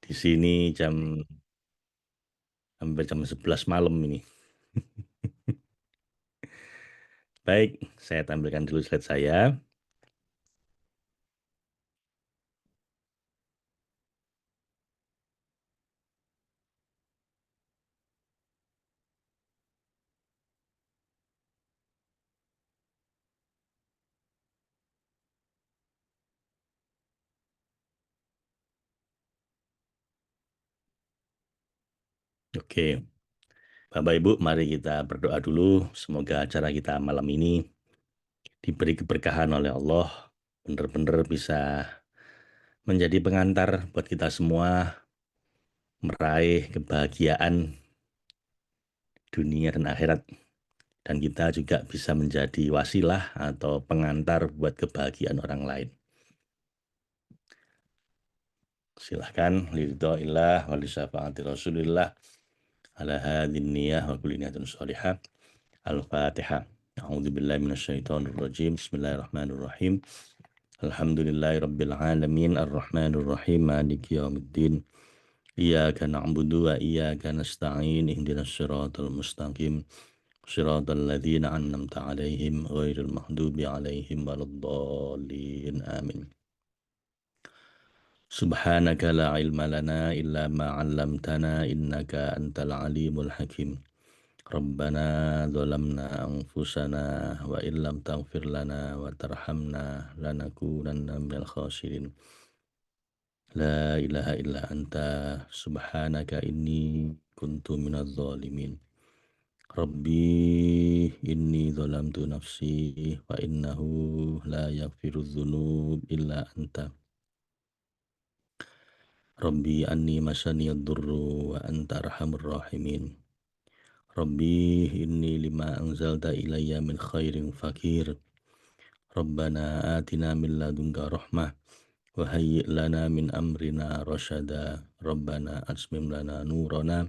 Di sini hampir jam 11 malam ini. Baik, saya tampilkan dulu slide saya. Oke, Bapak Ibu, mari kita berdoa dulu. Semoga acara kita malam ini diberi keberkahan oleh Allah. Benar-benar bisa menjadi pengantar buat kita semua meraih kebahagiaan dunia dan akhirat. Dan kita juga bisa menjadi wasilah atau pengantar buat kebahagiaan orang lain. Silahkan, lidha'illah wa lisyafaati Rasulillah ala hadhin niyah wa kulli niyatin shalihah. Al-Fatihah. A'udzu billahi minasyaitonir rajim. Bismillahirrahmanirrahim. Alhamdulillahi rabbil alamin arrahmanir rahim maliki yaumiddin. Iyyaka na'budu wa iyyaka nasta'in ihdinas siratal mustaqim. Siratal ladzina an'amta 'alaihim ghairil maghdubi 'alaihim waladdallin. Amin. Subhanaka la ilma lana illa ma 'allamtana innaka antal alimul hakim. Rabbana zalamna anfusana wa illam taghfir lana wa tarhamna lanakunanna minal khasirin. La ilaha illa anta subhanaka inni kuntu minadz zalimin. Rabbi inni zalamtu nafsi wa innahu la yaghfiru dzunub illa anta. Rabbi anni masaniyad durru wa anta arhamur rahimin. Rabbi inni lima anzalta ilayya min khairin fakir. Rabbana atina min ladunka rahmah wa hayyi' lana min amrina rasyada. Rabbana asmim lana nurana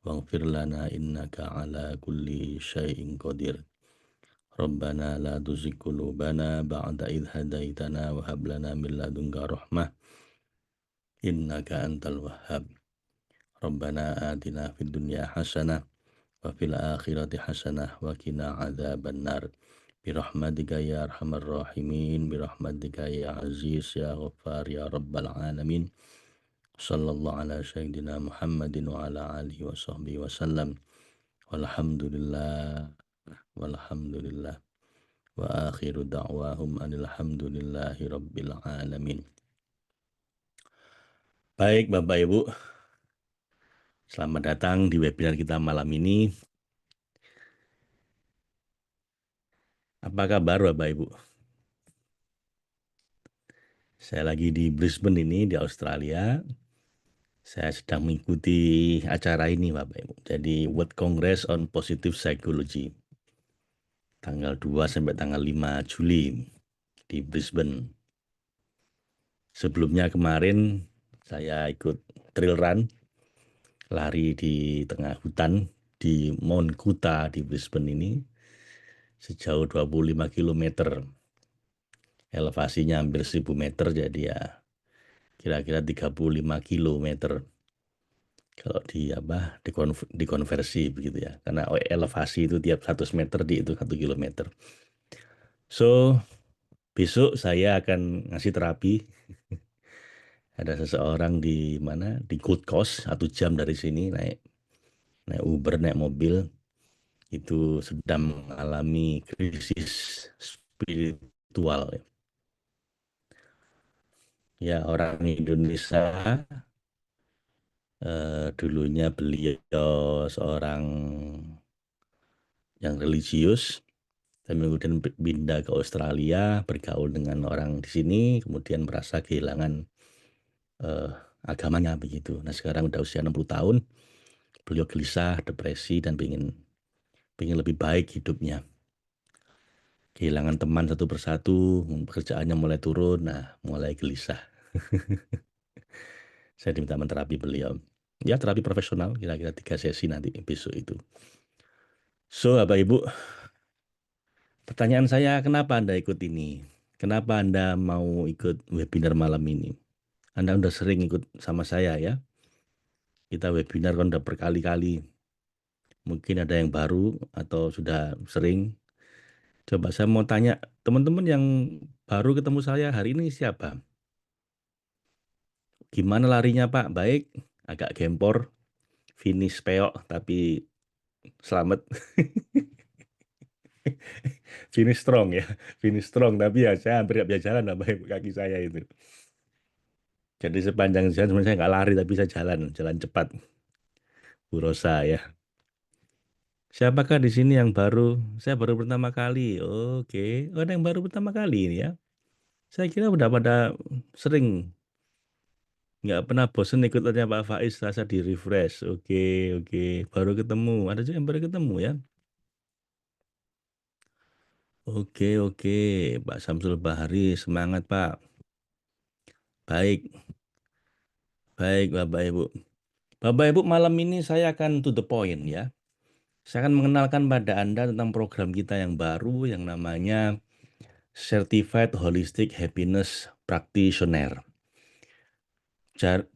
waghfir lana innaka ala kulli syai'in qadir. Rabbana la tuzigh qulubana ba'da idh hadaitana wa hab lana min ladunka rahmah innaka antal wahhab. Rabbana atina fid dunya hasanah wa fil akhirati hasanah wa qina adzabannar. Birahmatika ya arhamar rahimin, birahmatika ya aziz ya ghaffar ya rabbal alamin. Sallallahu ala sayyidina Muhammadin wa ala alihi wa sahbihi wa sallam. Walhamdulillah walhamdulillah wa akhiru da'wahum alhamdulillahi rabbil alamin. Baik Bapak Ibu, selamat datang di webinar kita malam ini. Apa kabar Bapak Ibu? Saya lagi di Brisbane ini di Australia. Saya sedang mengikuti acara ini Bapak Ibu. Jadi World Congress on Positive Psychology. Tanggal 2 sampai tanggal 5 Juli di Brisbane. Sebelumnya kemarin saya ikut trail run, lari di tengah hutan di Mount Kuta di Brisbane ini sejauh 25 km. Elevasinya hampir 1000 meter, jadi ya kira-kira 35 kilometer kalau dikonversi begitu ya, karena elevasi itu tiap 100 meter itu 1 kilometer. So besok saya akan ngasih terapi. Ada seseorang di mana di Gold Coast 1 jam dari sini, naik Uber, naik mobil, itu sedang mengalami krisis spiritual. Ya, orang Indonesia, dulunya beliau seorang yang religius, dan kemudian pindah ke Australia, bergaul dengan orang di sini, kemudian merasa kehilangan agamanya begitu. Nah sekarang udah usia 60 tahun, beliau gelisah, depresi, dan pengen lebih baik hidupnya. Kehilangan teman satu persatu, pekerjaannya mulai turun, nah mulai gelisah. Saya diminta menterapi beliau. Ya terapi profesional, kira-kira 3 sesi nanti besok itu. So Bapak Ibu, pertanyaan saya, kenapa Anda ikut ini? Kenapa Anda mau ikut webinar malam ini? Anda udah sering ikut sama saya ya. Kita webinar kan udah berkali-kali. Mungkin ada yang baru atau sudah sering. Coba saya mau tanya, teman-teman yang baru ketemu saya hari ini siapa? Gimana larinya Pak? Baik, agak gempor, finish peok, tapi selamat. Finish strong ya, finish strong. Tapi ya saya hampir nggak bisa jalan Bapak Ibu, kaki saya itu. Jadi sepanjang jalan sebenarnya saya nggak lari tapi saya jalan, jalan cepat. Bu Rosa ya. Siapakah di sini yang baru? Saya baru pertama kali. Oke, ada yang baru pertama kali ini ya. Saya kira udah pada sering, nggak pernah bosen ikut tanya Pak Faiz, rasa di refresh. Oke, oke, baru ketemu. Ada juga yang baru ketemu ya. Oke, oke, Pak Samsul Bahari, semangat Pak. Baik, baik Bapak Ibu. Bapak Ibu, malam ini saya akan to the point ya. Saya akan mengenalkan pada Anda tentang program kita yang baru yang namanya Certified Holistic Happiness Practitioner.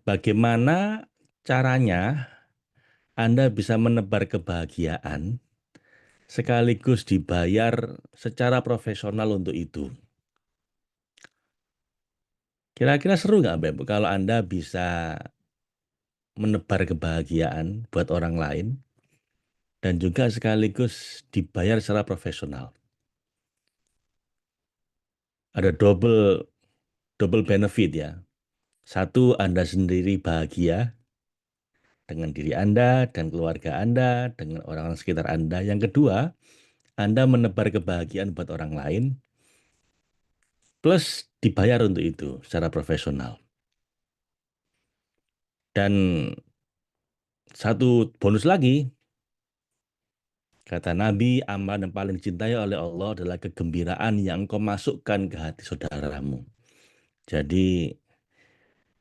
Bagaimana caranya Anda bisa menebar kebahagiaan sekaligus dibayar secara profesional untuk itu. Kira-kira seru nggak, Bapak, kalau Anda bisa menebar kebahagiaan buat orang lain dan juga sekaligus dibayar secara profesional. Ada double benefit ya. Satu, Anda sendiri bahagia dengan diri Anda dan keluarga Anda, dengan orang-orang sekitar Anda. Yang kedua, Anda menebar kebahagiaan buat orang lain, plus dibayar untuk itu secara profesional. Dan satu bonus lagi, kata Nabi, amal yang paling dicintai oleh Allah adalah kegembiraan yang engkau masukkan ke hati saudaramu. Jadi,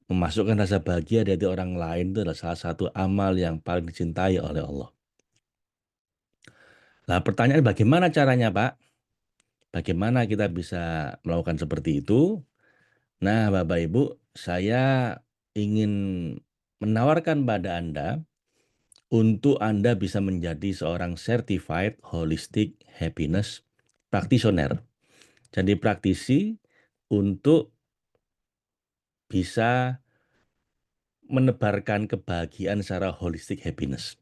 memasukkan rasa bahagia dari hati orang lain itu adalah salah satu amal yang paling dicintai oleh Allah. Nah, pertanyaan bagaimana caranya, Pak? Bagaimana kita bisa melakukan seperti itu? Nah, Bapak Ibu, saya ingin menawarkan pada Anda untuk Anda bisa menjadi seorang Certified Holistic Happiness Practitioner. Jadi praktisi untuk bisa menebarkan kebahagiaan secara holistic happiness.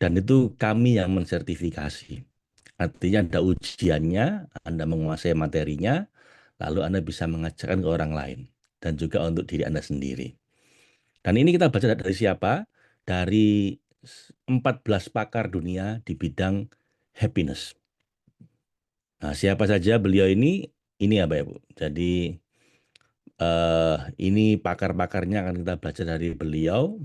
Dan itu kami yang mensertifikasi. Artinya ada ujiannya, Anda menguasai materinya, lalu Anda bisa mengajarkan ke orang lain. Dan juga untuk diri Anda sendiri. Dan ini kita baca dari siapa? Dari 14 pakar dunia di bidang happiness. Nah, siapa saja beliau ini? Ini ya, Bapak Ibu. Jadi, ini pakar-pakarnya akan kita baca dari beliau.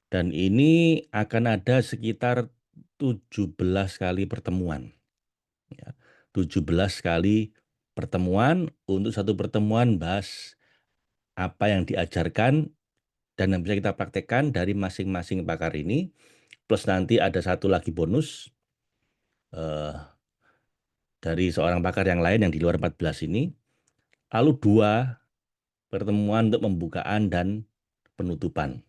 Dan ini akan ada sekitar 17 kali pertemuan. Ya. 17 kali pertemuan, untuk satu pertemuan bahas apa yang diajarkan dan yang bisa kita praktekkan dari masing-masing pakar ini. Plus nanti ada satu lagi bonus eh, dari seorang pakar yang lain yang di luar 14 ini. Lalu dua pertemuan untuk pembukaan dan penutupan.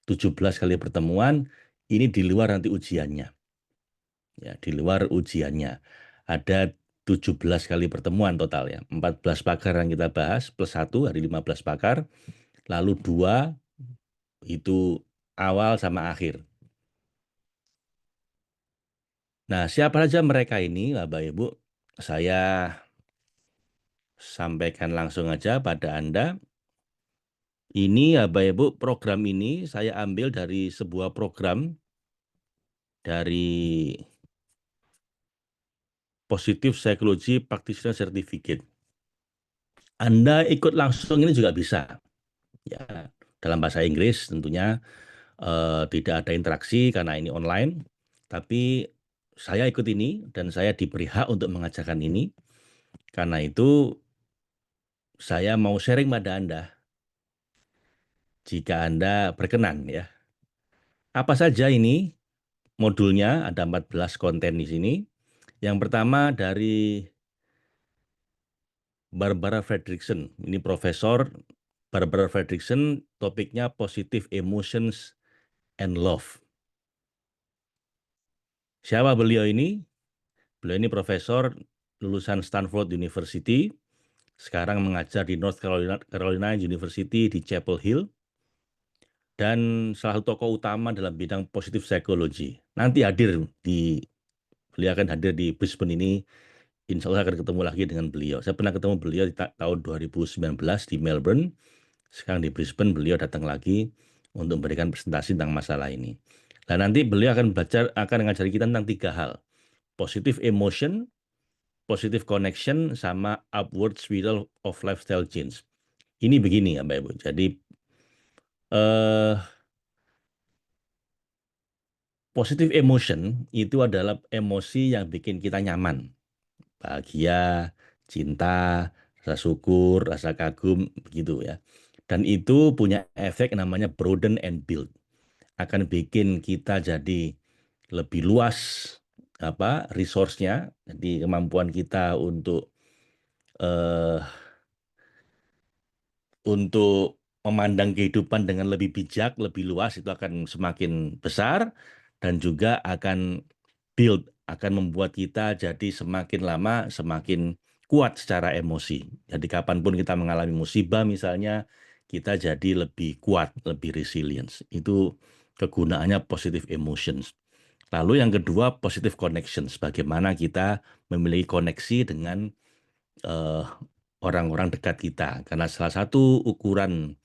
17 kali pertemuan, ini di luar nanti ujiannya. Ya, di luar ujiannya. Ada 17 kali pertemuan total ya. 14 pakar yang kita bahas, plus satu, ada 15 pakar. Lalu dua, itu awal sama akhir. Nah, siapa saja mereka ini, Bapak Ibu? Saya sampaikan langsung aja pada Anda. Ini ya Bapak Ibu, program ini saya ambil dari sebuah program dari Positive Psychology Practitioner Certificate. Anda ikut langsung ini juga bisa. Ya, dalam bahasa Inggris tentunya tidak ada interaksi karena ini online. Tapi saya ikut ini dan saya diberi hak untuk mengajarkan ini. Karena itu saya mau sharing pada Anda jika Anda berkenan ya. Apa saja ini modulnya? Ada 14 konten di sini. Yang pertama dari Barbara Fredrickson. Ini Profesor Barbara Fredrickson, topiknya Positive Emotions and Love. Siapa beliau ini? Beliau ini profesor lulusan Stanford University, sekarang mengajar di North Carolina University di Chapel Hill, dan salah satu tokoh utama dalam bidang positif psikologi. Nanti beliau akan hadir di Brisbane ini. Insya Allah akan ketemu lagi dengan beliau. Saya pernah ketemu beliau di tahun 2019 di Melbourne. Sekarang di Brisbane beliau datang lagi untuk memberikan presentasi tentang masalah ini. Dan nanti beliau akan mengajari kita tentang 3 hal. Positive emotion, positive connection, sama upward spiral of lifestyle change. Ini begini ya Mbak Ibu. Jadi eh, positive emotion itu adalah emosi yang bikin kita nyaman. Bahagia, cinta, rasa syukur, rasa kagum, begitu ya. Dan itu punya efek namanya broaden and build. Akan bikin kita jadi lebih luas resource-nya, jadi kemampuan kita eh, untuk memandang kehidupan dengan lebih bijak, lebih luas itu akan semakin besar dan juga akan akan membuat kita jadi semakin lama semakin kuat secara emosi. Jadi kapanpun kita mengalami musibah misalnya, kita jadi lebih kuat, lebih resilience. Itu kegunaannya positive emotions. Lalu yang kedua, positive connections. Bagaimana kita memiliki koneksi dengan eh, orang-orang dekat kita. Karena salah satu ukuran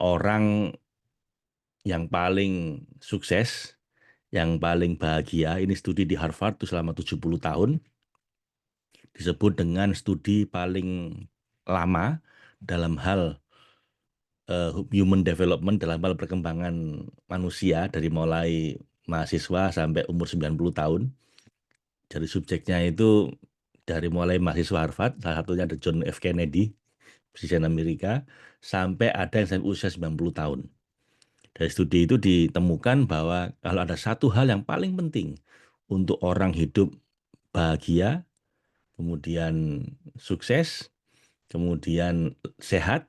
orang yang paling sukses, yang paling bahagia, ini studi di Harvard itu selama 70 tahun, disebut dengan studi paling lama dalam hal human development, dalam hal perkembangan manusia dari mulai mahasiswa sampai umur 90 tahun. Jadi subjeknya itu dari mulai mahasiswa Harvard, salah satunya ada John F. Kennedy, Presiden Amerika, sampai ada yang sampai usia 90 tahun. Dari studi itu ditemukan bahwa kalau ada satu hal yang paling penting untuk orang hidup bahagia, kemudian sukses, kemudian sehat,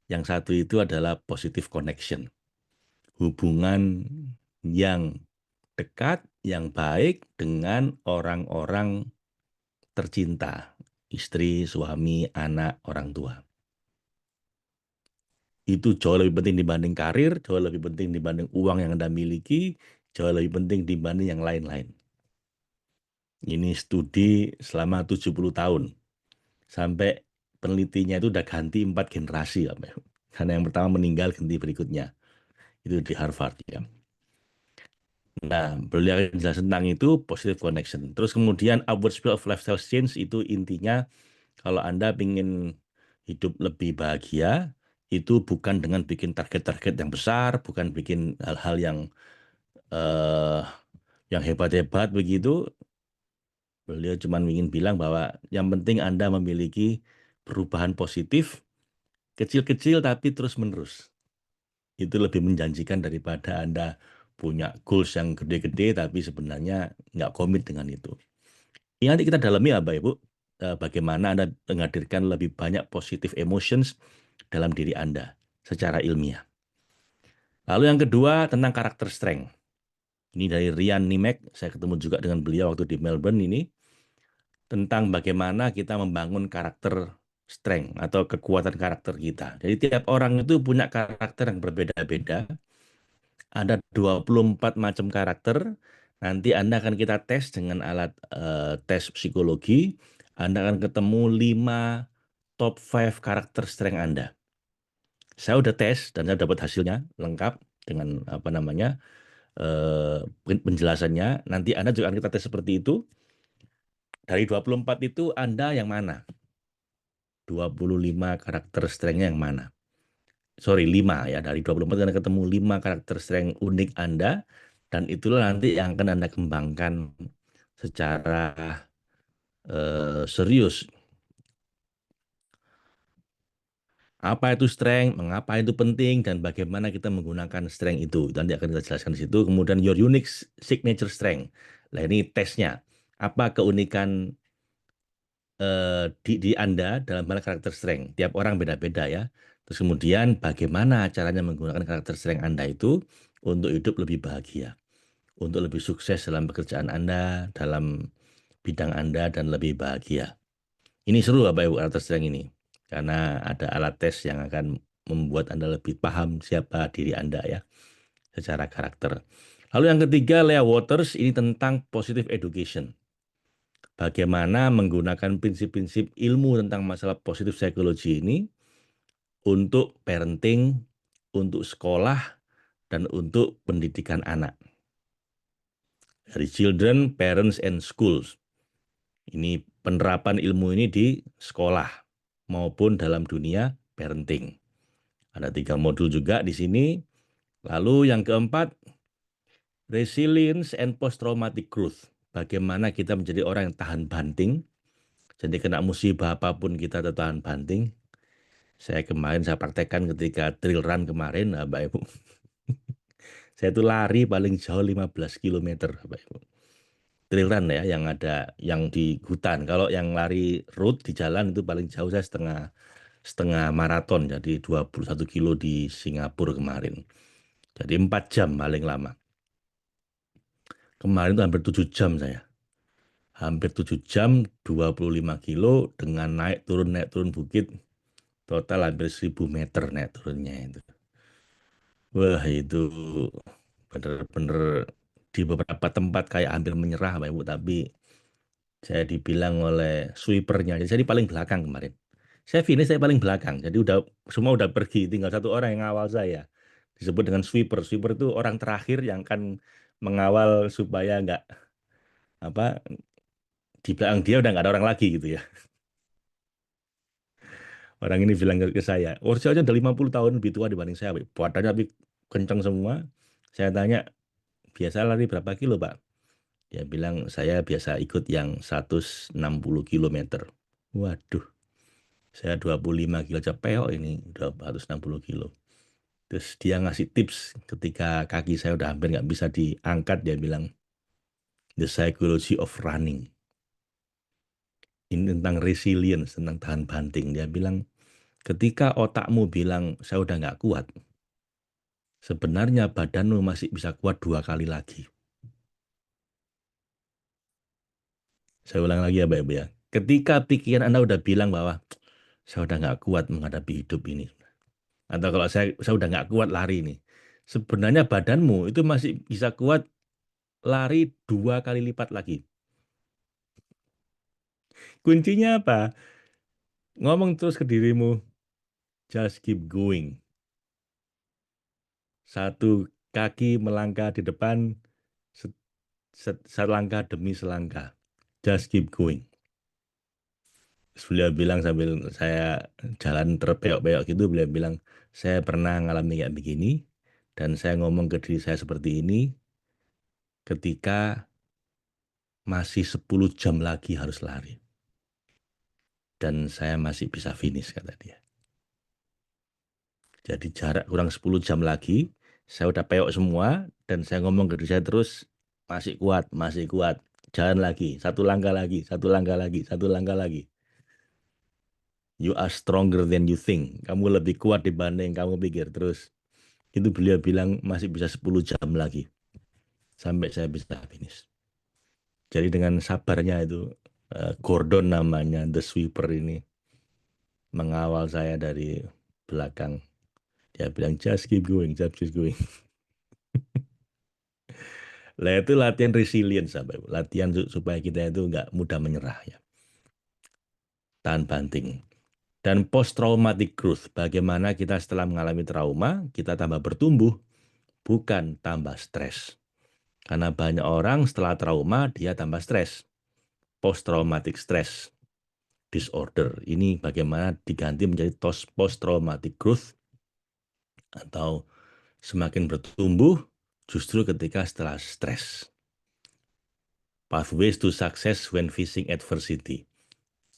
yang satu itu adalah positive connection. Hubungan yang dekat, yang baik dengan orang-orang tercinta, istri, suami, anak, orang tua. Itu jauh lebih penting dibanding karir, jauh lebih penting dibanding uang yang Anda miliki, jauh lebih penting dibanding yang lain-lain. Ini studi selama 70 tahun. Sampai penelitinya itu udah ganti 4 generasi. Karena yang pertama meninggal, ganti berikutnya. Itu di Harvard ya. Nah, beliau jelas tentang itu, positive connection. Terus kemudian upward spiral of lifestyle change itu intinya kalau Anda ingin hidup lebih bahagia, itu bukan dengan bikin target-target yang besar, bukan bikin hal-hal eh, yang hebat-hebat begitu. Beliau cuma ingin bilang bahwa yang penting Anda memiliki perubahan positif, kecil-kecil tapi terus-menerus. Itu lebih menjanjikan daripada Anda punya goals yang gede-gede tapi sebenarnya nggak komit dengan itu. Ini nanti kita dalami ya Bapak Ibu, bagaimana Anda menghadirkan lebih banyak positive emotions dalam diri Anda secara ilmiah. Lalu yang kedua tentang karakter strength. Ini dari Ryan Nimek, saya ketemu juga dengan beliau waktu di Melbourne ini, tentang bagaimana kita membangun karakter strength atau kekuatan karakter kita. Jadi tiap orang itu punya karakter yang berbeda-beda. Ada 24 macam karakter. Nanti Anda akan kita tes dengan alat tes psikologi. Anda akan ketemu 5 top 5 karakter strength Anda. Saya udah tes dan saya dapat hasilnya lengkap dengan penjelasannya. Nanti Anda juga akan kita tes seperti itu. Dari 24 itu Anda yang mana? 25 karakter strength-nya yang mana? Sorry, 5 ya. Dari 24 Anda ketemu 5 karakter strength unik Anda, dan itulah nanti yang akan Anda kembangkan secara serius. Apa itu strength, mengapa itu penting, dan bagaimana kita menggunakan strength itu. Nanti akan kita jelaskan di situ. Kemudian your unique signature strength. Nah ini tesnya. Apa keunikan di Anda dalam hal karakter strength? Tiap orang beda-beda ya. Terus kemudian bagaimana caranya menggunakan karakter strength Anda itu untuk hidup lebih bahagia, untuk lebih sukses dalam pekerjaan Anda, dalam bidang Anda, dan lebih bahagia. Ini seru Bapak Ibu karakter strength ini, karena ada alat tes yang akan membuat Anda lebih paham siapa diri Anda ya, secara karakter. Lalu yang ketiga, Lea Waters, ini tentang positive education. Bagaimana menggunakan prinsip-prinsip ilmu tentang masalah positive psychology ini untuk parenting, untuk sekolah, dan untuk pendidikan anak. Dari children, parents, and schools. Ini penerapan ilmu ini di sekolah maupun dalam dunia parenting. Ada 3 modul juga di sini. Lalu yang keempat, resilience and post-traumatic growth. Bagaimana kita menjadi orang yang tahan banting. Jadi kena musibah apapun kita tetap tahan banting. Saya praktekkan ketika trail run kemarin, Bapak Ibu. Saya itu lari paling jauh 15 km, Bapak Ibu. Trail run ya, yang di hutan. Kalau yang lari road di jalan itu paling jauh saya setengah setengah maraton, jadi 21 kilo di Singapura kemarin. Jadi 4 jam paling lama. Kemarin itu hampir 7 jam saya. Hampir 7 jam, 25 kilo dengan naik turun bukit. Total hampir 1000 meter naik turunnya itu. Wah itu benar-benar di beberapa tempat kayak hampir menyerah Pak Ibu, tapi saya dibilang oleh sweepernya, jadi saya di paling belakang kemarin. Saya finish saya paling belakang, jadi semua udah pergi, tinggal satu orang yang ngawal saya. Disebut dengan sweeper. Sweeper itu orang terakhir yang akan mengawal supaya nggak apa di belakang dia udah nggak ada orang lagi gitu ya. Orang ini bilang ke saya, usianya udah 50 tahun lebih tua dibanding saya, Pak. Badannya tapi kencang semua. Saya tanya, biasa lari berapa kilo, Pak? Dia bilang, saya biasa ikut yang 160 kilometer. Waduh, saya 25 kilo aja peok ini, udah 160 kilo. Terus dia ngasih tips ketika kaki saya udah hampir nggak bisa diangkat, dia bilang, the psychology of running. Ini tentang resilience, tentang tahan banting. Dia bilang, ketika otakmu bilang, saya udah nggak kuat, sebenarnya badanmu masih bisa kuat 2 kali lagi. Saya ulang lagi ya, Mbak Ibu ya. Ketika pikiran Anda udah bilang bahwa saya udah nggak kuat menghadapi hidup ini, atau kalau saya udah nggak kuat lari ini, sebenarnya badanmu itu masih bisa kuat lari 2 kali lipat lagi. Kuncinya apa? Ngomong terus ke dirimu, just keep going. Satu kaki melangkah di depan, selangkah demi selangkah. Just keep going. Beliau bilang sambil saya jalan terpeok-peok gitu, beliau bilang, saya pernah ngalami kayak begini, dan saya ngomong ke diri saya seperti ini, ketika masih 10 jam lagi harus lari. Dan saya masih bisa finish, kata dia. Jadi jarak kurang 10 jam lagi, saya udah peok semua, dan saya ngomong ke diri saya terus, masih kuat, jalan lagi, satu langkah lagi, satu langkah lagi, satu langkah lagi. You are stronger than you think. Kamu lebih kuat dibanding kamu pikir. Terus itu beliau bilang masih bisa 10 jam lagi sampai saya bisa finish. Jadi dengan sabarnya itu Gordon namanya, the sweeper ini mengawal saya dari belakang. Dia bilang just keep going, just keep going. Lah itu latihan resilience, Bapak Ibu. Latihan supaya kita itu nggak mudah menyerah ya. Tahan banting. Dan post traumatic growth, bagaimana kita setelah mengalami trauma, kita tambah bertumbuh, bukan tambah stres. Karena banyak orang setelah trauma, dia tambah stres. Post traumatic stress disorder. Ini bagaimana diganti menjadi post traumatic growth atau semakin bertumbuh justru ketika setelah stres. Pathways to success when facing adversity.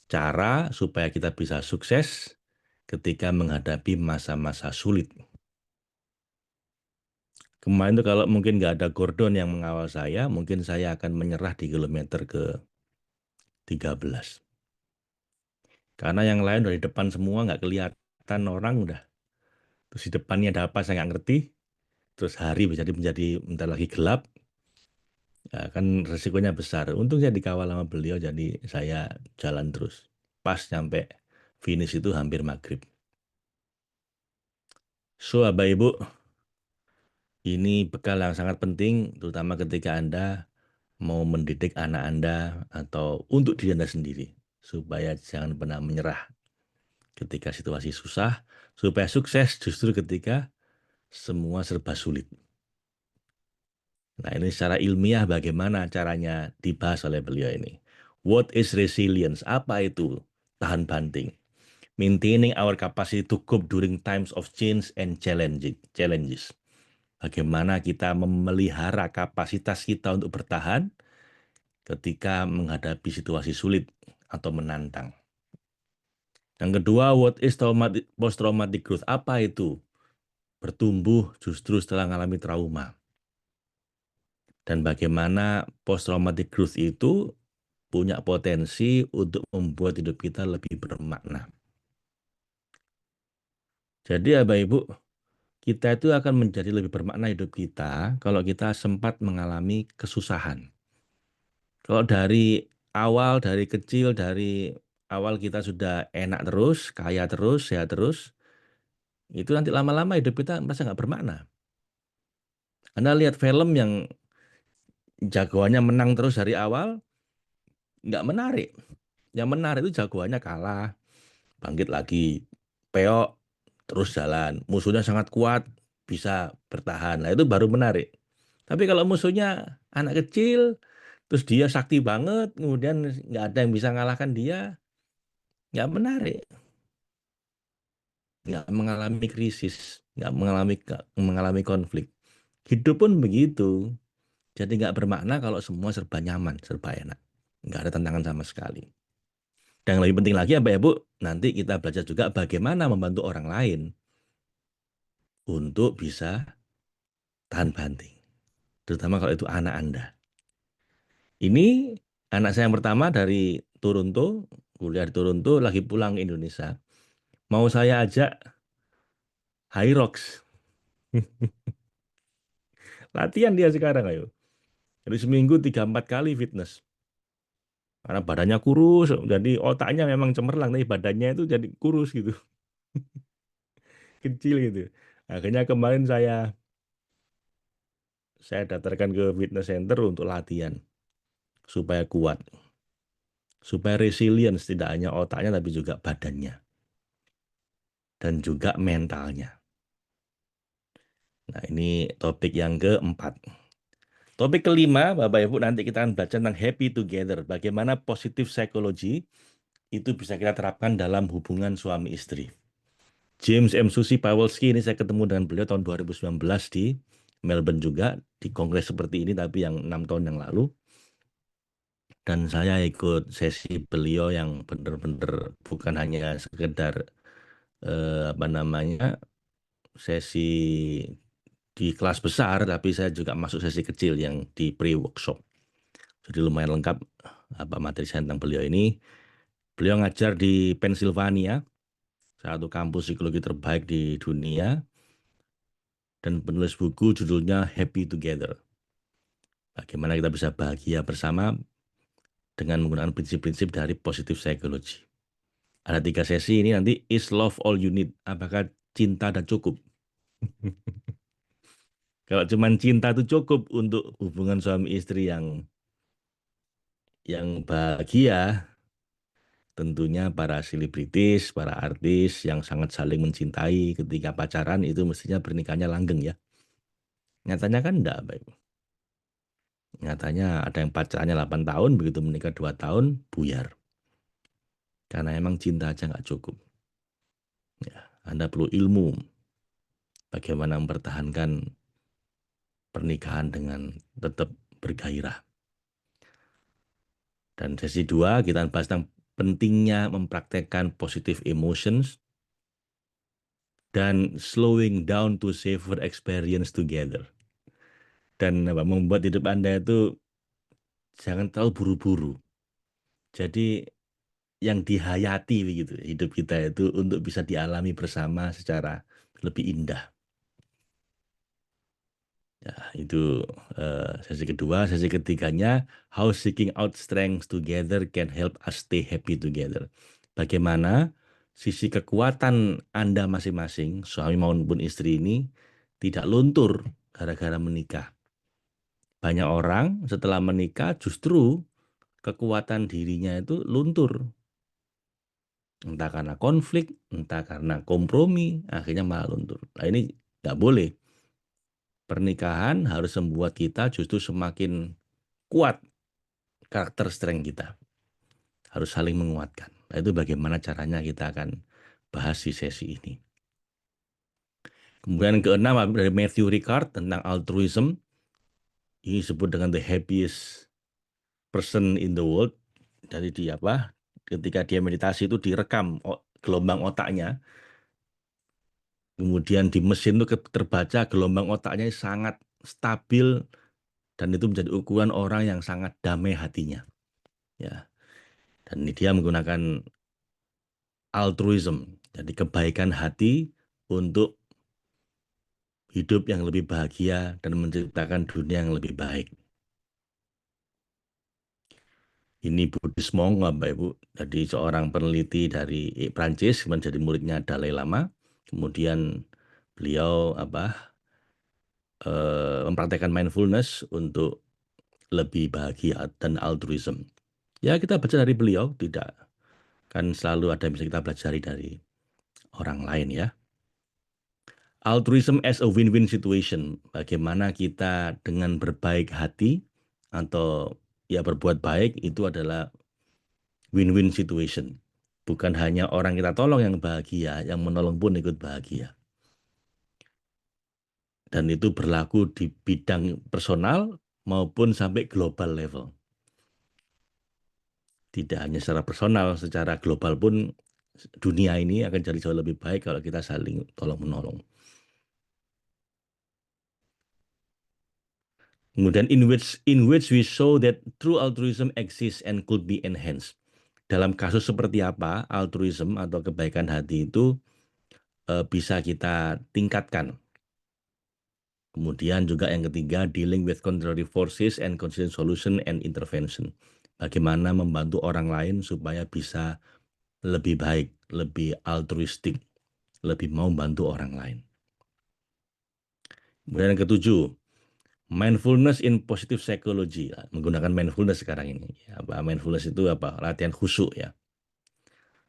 Cara supaya kita bisa sukses ketika menghadapi masa-masa sulit. Kemarin itu kalau mungkin nggak ada Gordon yang mengawal saya, mungkin saya akan menyerah di kilometer ke 13. Karena yang lain dari depan semua nggak kelihatan orang udah Terus di depannya ada apa saya nggak ngerti. Terus hari menjadi bentar lagi gelap. Ya, kan resikonya besar. Untung saya dikawal sama beliau, jadi saya jalan terus. Pas nyampe finish itu hampir maghrib. So, Bapak Ibu, ini bekal yang sangat penting, terutama ketika Anda mau mendidik anak Anda atau untuk diri Anda sendiri, supaya jangan pernah menyerah ketika situasi susah, supaya sukses justru ketika semua serba sulit. Nah, ini secara ilmiah bagaimana caranya dibahas oleh beliau ini. What is resilience? Apa itu tahan banting? Maintaining our capacity to cope during times of change and challenges. Bagaimana kita memelihara kapasitas kita untuk bertahan ketika menghadapi situasi sulit atau menantang. Yang kedua, what is post-traumatic growth? Apa itu? Bertumbuh justru setelah mengalami trauma. Dan bagaimana post-traumatic growth itu punya potensi untuk membuat hidup kita lebih bermakna. Jadi ya Bapak Ibu, kita itu akan menjadi lebih bermakna hidup kita kalau kita sempat mengalami kesusahan. Kalau dari kecil, dari awal kita sudah enak terus, kaya terus, sehat terus, itu nanti lama-lama hidup kita merasa nggak bermakna. Anda lihat film yang jagoannya menang terus dari awal, nggak menarik. Yang menarik itu jagoannya kalah, bangkit lagi, peok, terus jalan. Musuhnya sangat kuat, bisa bertahan. Nah itu baru menarik. Tapi kalau musuhnya anak kecil, terus dia sakti banget, kemudian nggak ada yang bisa ngalahkan dia, nggak menarik. Nggak mengalami krisis, nggak mengalami konflik. Hidup pun begitu. Jadi nggak bermakna kalau semua serba nyaman, serba enak. Nggak ada tantangan sama sekali. Dan yang lebih penting lagi apa ya Bu? Nanti kita belajar juga bagaimana membantu orang lain untuk bisa tahan banting. Terutama kalau itu anak Anda. Ini anak saya yang pertama dari Toronto, kuliah di Toronto, lagi pulang ke Indonesia. Mau saya ajak High Rocks. Latihan dia sekarang ayo. Jadi seminggu 3-4 kali fitness. Karena badannya kurus, jadi otaknya memang cemerlang, tapi badannya itu jadi kurus gitu, kecil gitu. Akhirnya kemarin saya daftarkan ke fitness center untuk latihan supaya kuat, supaya resilience tidak hanya otaknya tapi juga badannya dan juga mentalnya. Nah, ini topik yang keempat. Topik kelima, Bapak Ibu, nanti kita akan baca tentang happy together. Bagaimana positive psychology itu bisa kita terapkan dalam hubungan suami istri. James M. Susi Pawelski ini saya ketemu dengan beliau tahun 2019 di Melbourne juga, di kongres seperti ini tapi yang 6 tahun yang lalu. Dan saya ikut sesi beliau yang benar-benar bukan hanya sekedar apa namanya sesi di kelas besar, tapi saya juga masuk sesi kecil yang di pre-workshop. Jadi lumayan lengkap apa materi saya tentang beliau ini. Beliau ngajar di Pennsylvania, satu kampus psikologi terbaik di dunia, dan penulis buku judulnya Happy Together. Bagaimana kita bisa bahagia bersama dengan menggunakan prinsip-prinsip dari positive psychology. Ada 3 sesi ini nanti, is love all you need? Apakah cinta dan cukup? Kalau cuma cinta itu cukup untuk hubungan suami istri yang bahagia, tentunya para selebritis, para artis yang sangat saling mencintai ketika pacaran itu mestinya pernikahannya langgeng ya. Nyatanya kan enggak, baik. Nyatanya ada yang pacarannya 8 tahun, begitu menikah 2 tahun, buyar. Karena emang cinta aja nggak cukup. Ya, Anda perlu ilmu bagaimana mempertahankan pernikahan dengan tetap bergairah. Dan sesi 2 kita bahas tentang pentingnya mempraktekkan positive emotions dan slowing down to savor experience together. Dan membuat hidup Anda itu jangan terlalu buru-buru. Jadi yang dihayati begitu hidup kita itu untuk bisa dialami bersama secara lebih indah. Ya, itu sesi kedua. Sesi ketiganya, how seeking out strengths together can help us stay happy together. Bagaimana sisi kekuatan Anda masing-masing, suami maupun istri ini, tidak luntur gara-gara menikah. Banyak orang setelah menikah justru kekuatan dirinya itu luntur. Entah karena konflik, entah karena kompromi, akhirnya malah luntur. Nah ini nggak boleh. Pernikahan harus membuat kita justru semakin kuat karakter strength kita. Harus saling menguatkan. Nah itu bagaimana caranya kita akan bahas di sesi ini. Kemudian keenam dari Matthew Ricard tentang altruism. Ini disebut dengan the happiest person in the world. Dari dia apa? Ketika dia meditasi itu direkam gelombang otaknya. Kemudian di mesin itu terbaca gelombang otaknya sangat stabil dan itu menjadi ukuran orang yang sangat damai hatinya. Ya. Dan ini dia menggunakan altruism, jadi kebaikan hati untuk hidup yang lebih bahagia dan menciptakan dunia yang lebih baik. Ini Buddhist monk, Bapak Ibu. Jadi seorang peneliti dari Prancis menjadi muridnya Dalai Lama. Kemudian beliau mempraktekkan mindfulness untuk lebih bahagia dan altruism. Ya kita baca dari beliau, tidak kan selalu ada yang bisa kita pelajari dari orang lain ya. Altruism as a win-win situation. Bagaimana kita dengan berbaik hati atau ya berbuat baik itu adalah win-win situation. Bukan hanya orang kita tolong yang bahagia, yang menolong pun ikut bahagia. Dan itu berlaku di bidang personal maupun sampai global level. Tidak hanya secara personal, secara global pun dunia ini akan jadi jauh lebih baik kalau kita saling tolong-menolong. Kemudian in which we show that true altruism exists and could be enhanced. Dalam kasus seperti apa altruism atau kebaikan hati itu bisa kita tingkatkan. Kemudian juga yang ketiga, dealing with contrary forces and considering solution and intervention. Bagaimana membantu orang lain supaya bisa lebih baik, lebih altruistik, lebih mau membantu orang lain. Kemudian yang ketujuh, mindfulness in positive psychology. Menggunakan mindfulness sekarang ini. Mindfulness itu apa? Latihan khusyuk ya.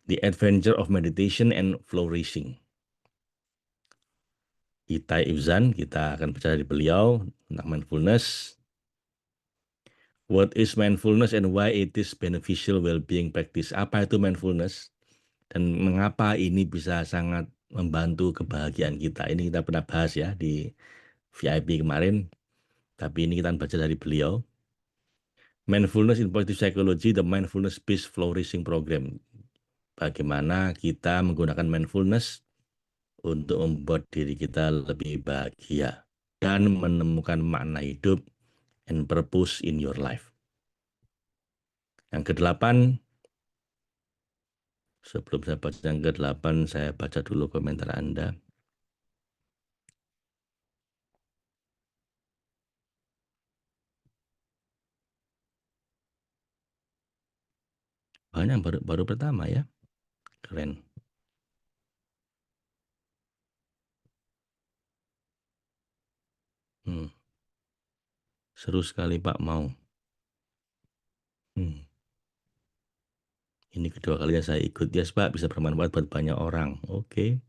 The adventure of meditation and flourishing. Itai Ibzan, kita akan baca dari beliau tentang mindfulness. What is mindfulness and why it is beneficial well-being practice? Apa itu mindfulness? Dan mengapa ini bisa sangat membantu kebahagiaan kita? Ini kita pernah bahas ya di VIP kemarin. Tapi ini kita baca dari beliau. Mindfulness in Positive Psychology, the Mindfulness-Based Flourishing Program. Bagaimana kita menggunakan mindfulness untuk membuat diri kita lebih bahagia dan menemukan makna hidup and purpose in your life. Yang kedelapan, sebelum saya baca yang kedelapan, saya baca dulu komentar Anda. Banyak baru pertama ya, keren. Seru sekali Pak mau. Ini kedua kalinya saya ikut. Yes Pak, bisa bermanfaat buat banyak orang. Oke.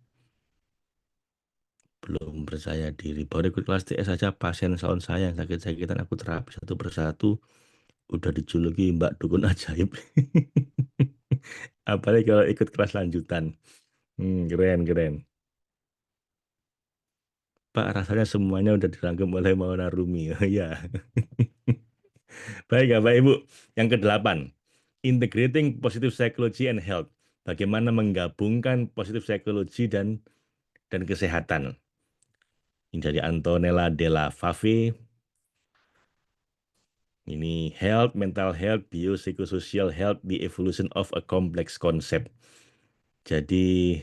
Belum percaya diri. Baru ikut kelas TS saja pasien salon saya yang sakit-sakitan aku terapi satu persatu. Udah dijuluki Mbak Dukun Ajaib. Apalagi kalau ikut kelas lanjutan. Keren, keren. Pak, rasanya semuanya udah dirangkum oleh Mauna Rumi. Ya. Baik, Bapak Ibu. Yang kedelapan, integrating positive psychology and health. Bagaimana menggabungkan positive psychology dan kesehatan. Ini dari Antonella Della Fave. Ini health, mental health, biopsychosocial health, the evolution of a complex concept. Jadi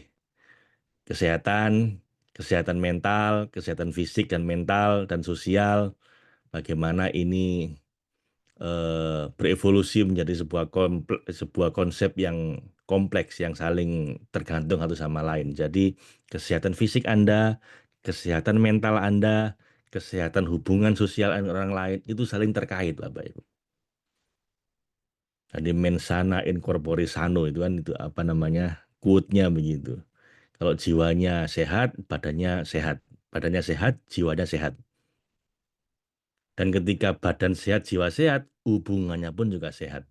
kesehatan Kesehatan mental, kesehatan fisik dan mental dan sosial, bagaimana ini berevolusi menjadi sebuah konsep yang kompleks yang saling tergantung satu sama lain. Jadi kesehatan fisik Anda, kesehatan mental Anda, kesehatan hubungan sosial orang lain itu saling terkait, Bapak Ibu. Jadi mensana in corpore sano itu kan itu apa namanya quote-nya begitu. Kalau jiwanya sehat, badannya sehat. Badannya sehat, jiwanya sehat. Dan ketika badan sehat, jiwa sehat, hubungannya pun juga sehat.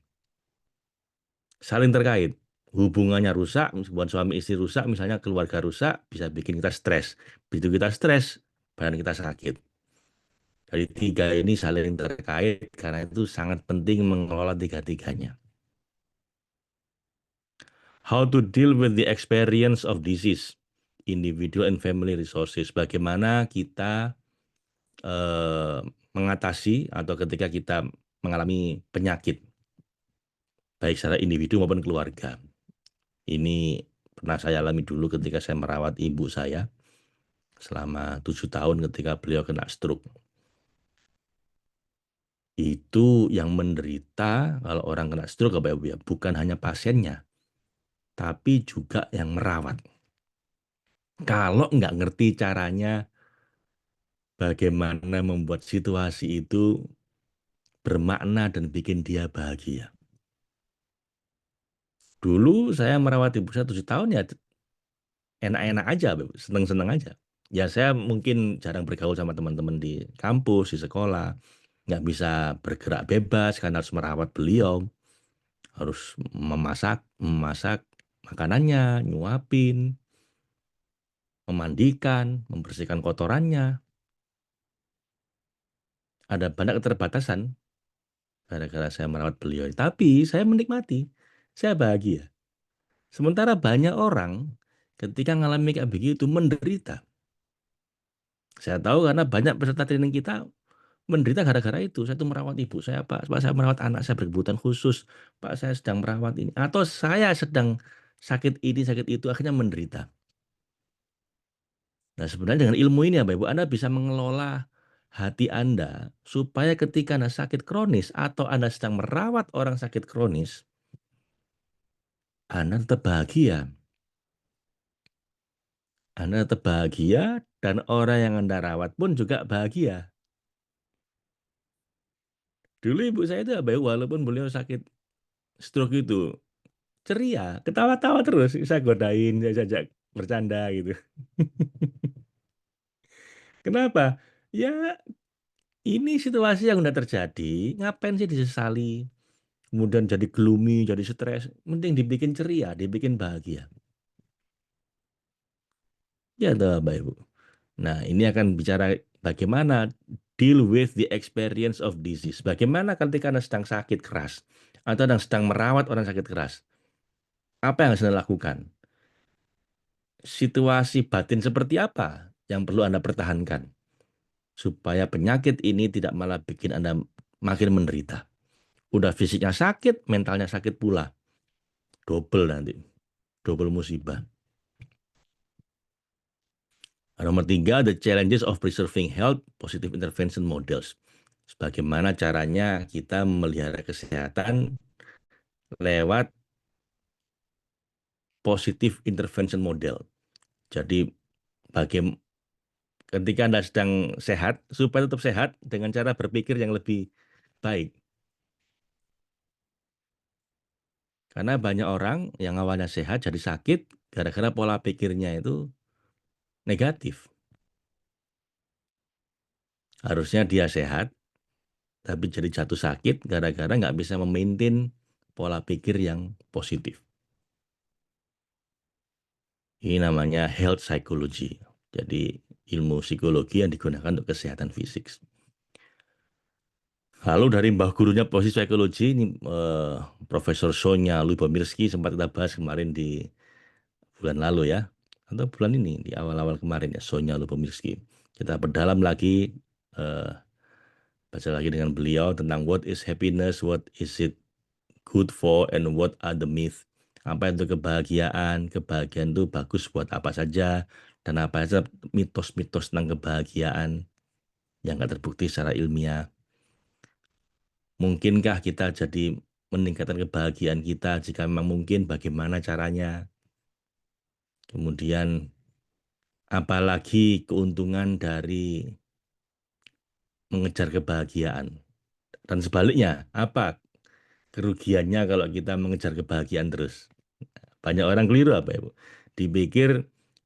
Saling terkait. Hubungannya rusak, hubungan suami istri rusak, misalnya keluarga rusak, bisa bikin kita stres. Begitu kita stres, badan kita sakit. Jadi tiga ini saling terkait, karena itu sangat penting mengelola tiga-tiganya. How to deal with the experience of disease, individual and family resources. Bagaimana kita eh, mengatasi atau ketika kita mengalami penyakit, baik secara individu maupun keluarga. Ini pernah saya alami dulu ketika saya merawat ibu saya selama 7 tahun ketika beliau kena stroke. Itu yang menderita kalau orang kena stroke, Bapak Ibu ya, bukan hanya pasiennya, tapi juga yang merawat. Kalau nggak ngerti caranya bagaimana membuat situasi itu bermakna dan bikin dia bahagia. Dulu saya merawat ibu saya 7 tahun ya enak-enak aja, seneng-seneng aja. Ya saya mungkin jarang bergaul sama teman-teman di kampus, di sekolah, nggak bisa bergerak bebas karena harus merawat beliau, harus memasak makanannya, nyuapin, memandikan, membersihkan kotorannya. Ada banyak keterbatasan gara-gara saya merawat beliau. Tapi saya menikmati, saya bahagia. Sementara banyak orang ketika mengalami kayak begitu menderita. Saya tahu karena banyak peserta training kita menderita gara-gara itu. Saya tuh merawat ibu saya, Pak saya merawat anak saya berkebutuhan khusus, Pak saya sedang merawat ini, atau saya sedang sakit ini, sakit itu, akhirnya menderita. Nah, sebenarnya dengan ilmu ini ya, Bapak Ibu, Anda bisa mengelola hati Anda supaya ketika Anda sakit kronis atau Anda sedang merawat orang sakit kronis, Anda tetap bahagia. Anda tetap bahagia dan orang yang Anda rawat pun juga bahagia. Dulu ibu saya itu, Bapak Ibu, walaupun beliau sakit stroke itu, ceria, ketawa-tawa terus. Saya godain, saya ajak bercanda gitu. Kenapa? Ya, ini situasi yang udah terjadi, ngapain sih disesali? Kemudian jadi gloomy, jadi stres. Mending dibikin ceria, dibikin bahagia. Ya, toh, Bapak Ibu. Nah, ini akan bicara bagaimana deal with the experience of disease. Bagaimana ketika Anda sedang sakit keras atau Anda sedang merawat orang sakit keras. Apa yang harus Anda lakukan? Situasi batin seperti apa yang perlu Anda pertahankan supaya penyakit ini tidak malah bikin Anda makin menderita. Udah fisiknya sakit, mentalnya sakit pula. Double nanti, double musibah. Nomor tiga, the challenges of preserving health, positive intervention models. Sebagaimana caranya kita memelihara kesehatan lewat positive intervention model. Jadi bagaimana ketika Anda sedang sehat, supaya tetap sehat dengan cara berpikir yang lebih baik. Karena banyak orang yang awalnya sehat jadi sakit gara-gara pola pikirnya itu negatif. Harusnya dia sehat, tapi jadi jatuh sakit gara-gara nggak bisa memaintain pola pikir yang positif. Ini namanya health psychology. Jadi ilmu psikologi yang digunakan untuk kesehatan fisik. Lalu dari mbah gurunya posisi psikologi ini Profesor Sonya Lubomirski sempat kita bahas kemarin di bulan lalu ya, atau bulan ini di awal-awal kemarin ya, Sonya Lubomirski. Kita berdalam lagi, eh, baca lagi dengan beliau tentang what is happiness, what is it good for, and what are the myth. Apa itu kebahagiaan? Kebahagiaan itu bagus buat apa saja, dan apa saja mitos-mitos tentang kebahagiaan yang nggak terbukti secara ilmiah. Mungkinkah kita jadi meningkatkan kebahagiaan kita? Jika memang mungkin, bagaimana caranya? Kemudian, apalagi keuntungan dari mengejar kebahagiaan? Dan sebaliknya, apa kerugiannya kalau kita mengejar kebahagiaan terus? Banyak orang keliru apa ya, Bu? Dipikir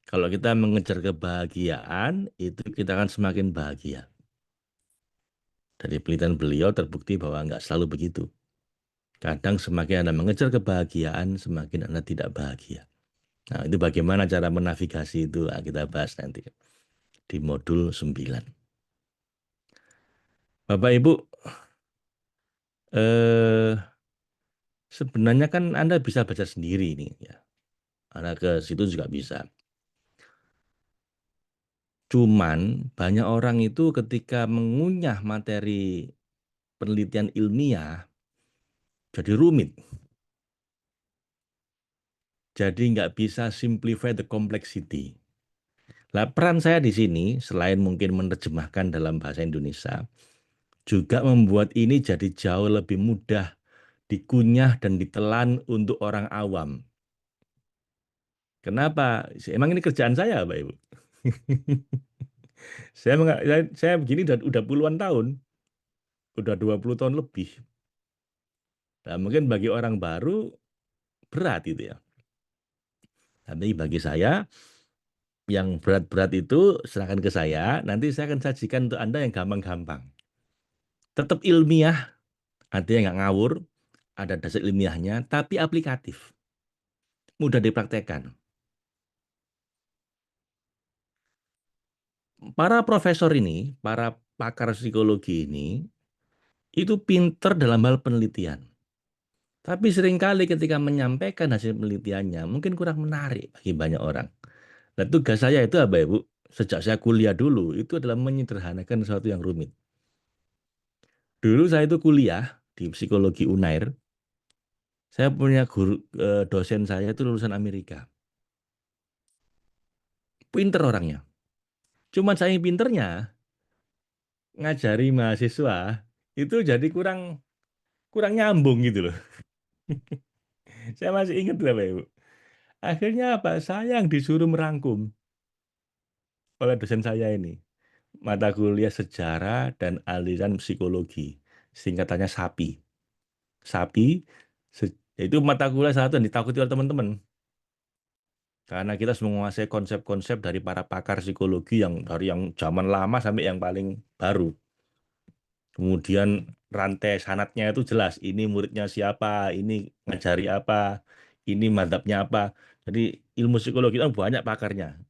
kalau kita mengejar kebahagiaan, itu kita akan semakin bahagia. Dari penelitian beliau terbukti bahwa nggak selalu begitu. Kadang semakin Anda mengejar kebahagiaan, semakin Anda tidak bahagia. Nah, itu bagaimana cara menavigasi itu, nah, kita bahas nanti di modul 9. Bapak Ibu, eh, sebenarnya kan Anda bisa baca sendiri nih, ya. Anda ke situ juga bisa. Cuman banyak orang itu ketika mengunyah materi penelitian ilmiah jadi rumit. Jadi nggak bisa simplify the complexity. Lah peran saya di sini selain mungkin menerjemahkan dalam bahasa Indonesia, juga membuat ini jadi jauh lebih mudah dikunyah dan ditelan untuk orang awam. Kenapa? Emang ini kerjaan saya, Pak Ibu. Saya begini udah puluhan tahun, udah 20 tahun lebih. Nah, mungkin bagi orang baru berat itu ya. Tapi bagi saya yang berat-berat itu serahkan ke saya, nanti saya akan sajikan untuk Anda yang gampang-gampang. Tetap ilmiah, artinya nggak ngawur, ada dasar ilmiahnya, tapi aplikatif, mudah dipraktekkan. Para profesor ini, para pakar psikologi ini, itu pinter dalam hal penelitian. Tapi seringkali ketika menyampaikan hasil penelitiannya, mungkin kurang menarik bagi banyak orang. Nah, tugas saya itu apa ya, Bu? Sejak saya kuliah dulu, itu adalah menyederhanakan sesuatu yang rumit. Dulu saya itu kuliah di psikologi Unair, saya punya guru, dosen saya itu lulusan Amerika. Pinter orangnya. Cuman saya pinternya, ngajari mahasiswa, itu jadi kurang kurang nyambung gitu loh. Saya masih ingat lah, Pak Ibu. Akhirnya apa? Saya yang disuruh merangkum oleh dosen saya ini. Mata kuliah sejarah dan aliran psikologi. Singkatannya SAPI. SAPI itu mata kuliah satu yang ditakuti oleh teman-teman. Karena kita harus menguasai konsep-konsep dari para pakar psikologi yang dari yang zaman lama sampai yang paling baru. Kemudian rantai sanatnya itu jelas. Ini muridnya siapa, ini ngajari apa, ini madhabnya apa. Jadi ilmu psikologi itu banyak pakarnya.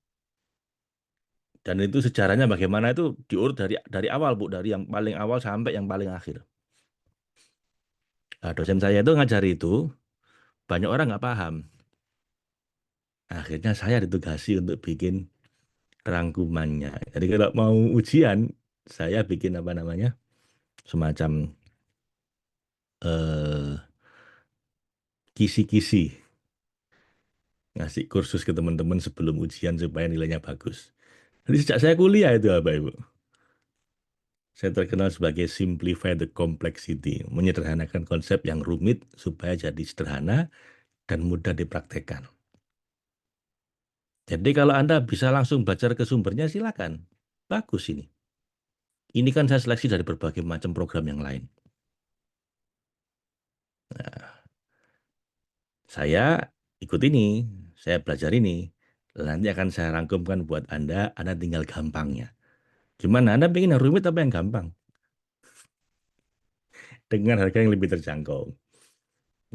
Dan itu sejarahnya bagaimana itu diurut dari awal, Bu, dari yang paling awal sampai yang paling akhir. Nah, dosen saya itu ngajari itu, banyak orang nggak paham. Akhirnya saya ditugasi untuk bikin rangkumannya. Jadi kalau mau ujian, saya bikin apa namanya, semacam eh, kisi-kisi, ngasih kursus ke teman-teman sebelum ujian supaya nilainya bagus. Jadi sejak saya kuliah itu apa Ibu? Saya terkenal sebagai simplify the complexity, menyederhanakan konsep yang rumit supaya jadi sederhana dan mudah dipraktekkan. Jadi kalau Anda bisa langsung belajar ke sumbernya, silakan. Bagus ini. Ini kan saya seleksi dari berbagai macam program yang lain. Nah, saya ikut ini, saya belajar ini. Nanti akan saya rangkumkan buat Anda tinggal gampangnya. Cuman Anda pengen yang rumit apa yang gampang? Dengan harga yang lebih terjangkau.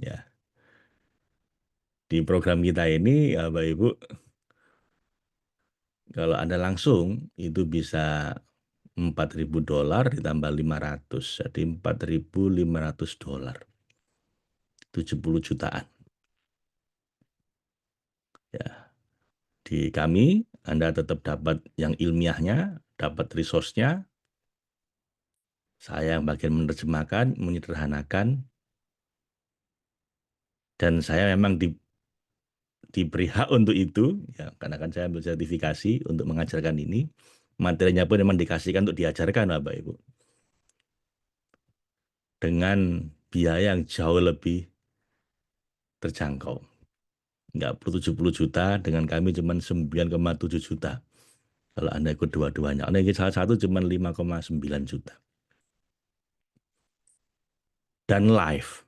Ya, di program kita ini, ya, Bapak Ibu, kalau Anda langsung itu bisa $4.000 ditambah 500, jadi $4.500, 70 jutaan. Ya, di kami Anda tetap dapat yang ilmiahnya, dapat resource-nya, saya yang bagian menerjemahkan, menyederhanakan, dan saya memang diberi hak untuk itu, ya karena kan saya ambil sertifikasi untuk mengajarkan ini, materinya pun memang dikasihkan untuk diajarkan Bapak Ibu, dengan biaya yang jauh lebih terjangkau. Nggak perlu 70 juta, dengan kami cuma 9,7 juta. Kalau Anda ikut dua-duanya. Anda ikut salah satu cuma 5,9 juta. Dan live.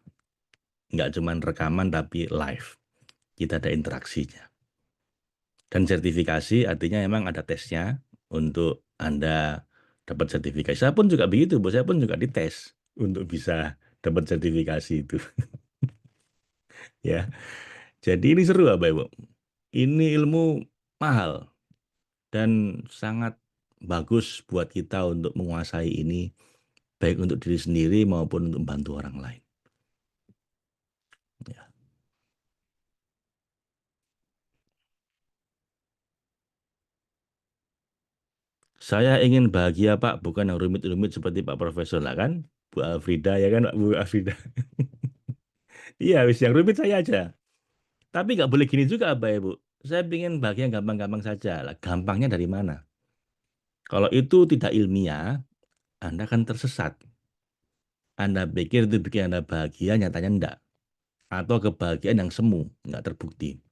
Nggak cuma rekaman tapi live. Kita ada interaksinya. Dan sertifikasi artinya memang ada tesnya untuk Anda dapat sertifikasi. Saya pun juga begitu, Bu. Saya pun juga dites untuk bisa dapat sertifikasi itu. Ya. Jadi ini seru Bapak Ibu. Ini ilmu mahal dan sangat bagus buat kita untuk menguasai ini, baik untuk diri sendiri maupun untuk membantu orang lain. Ya. Saya ingin bahagia Pak, bukan yang rumit-rumit seperti Pak Profesor lah kan, Bu Afrida ya kan Pak, Bu Afrida. Iya, wis yang rumit saya aja. Tapi nggak boleh gini juga Pak Ibu. Saya ingin bahagia yang gampang-gampang saja. Lah, gampangnya dari mana? Kalau itu tidak ilmiah, Anda akan tersesat. Anda pikir itu bikin Anda bahagia, nyatanya enggak. Atau kebahagiaan yang semu, enggak terbukti.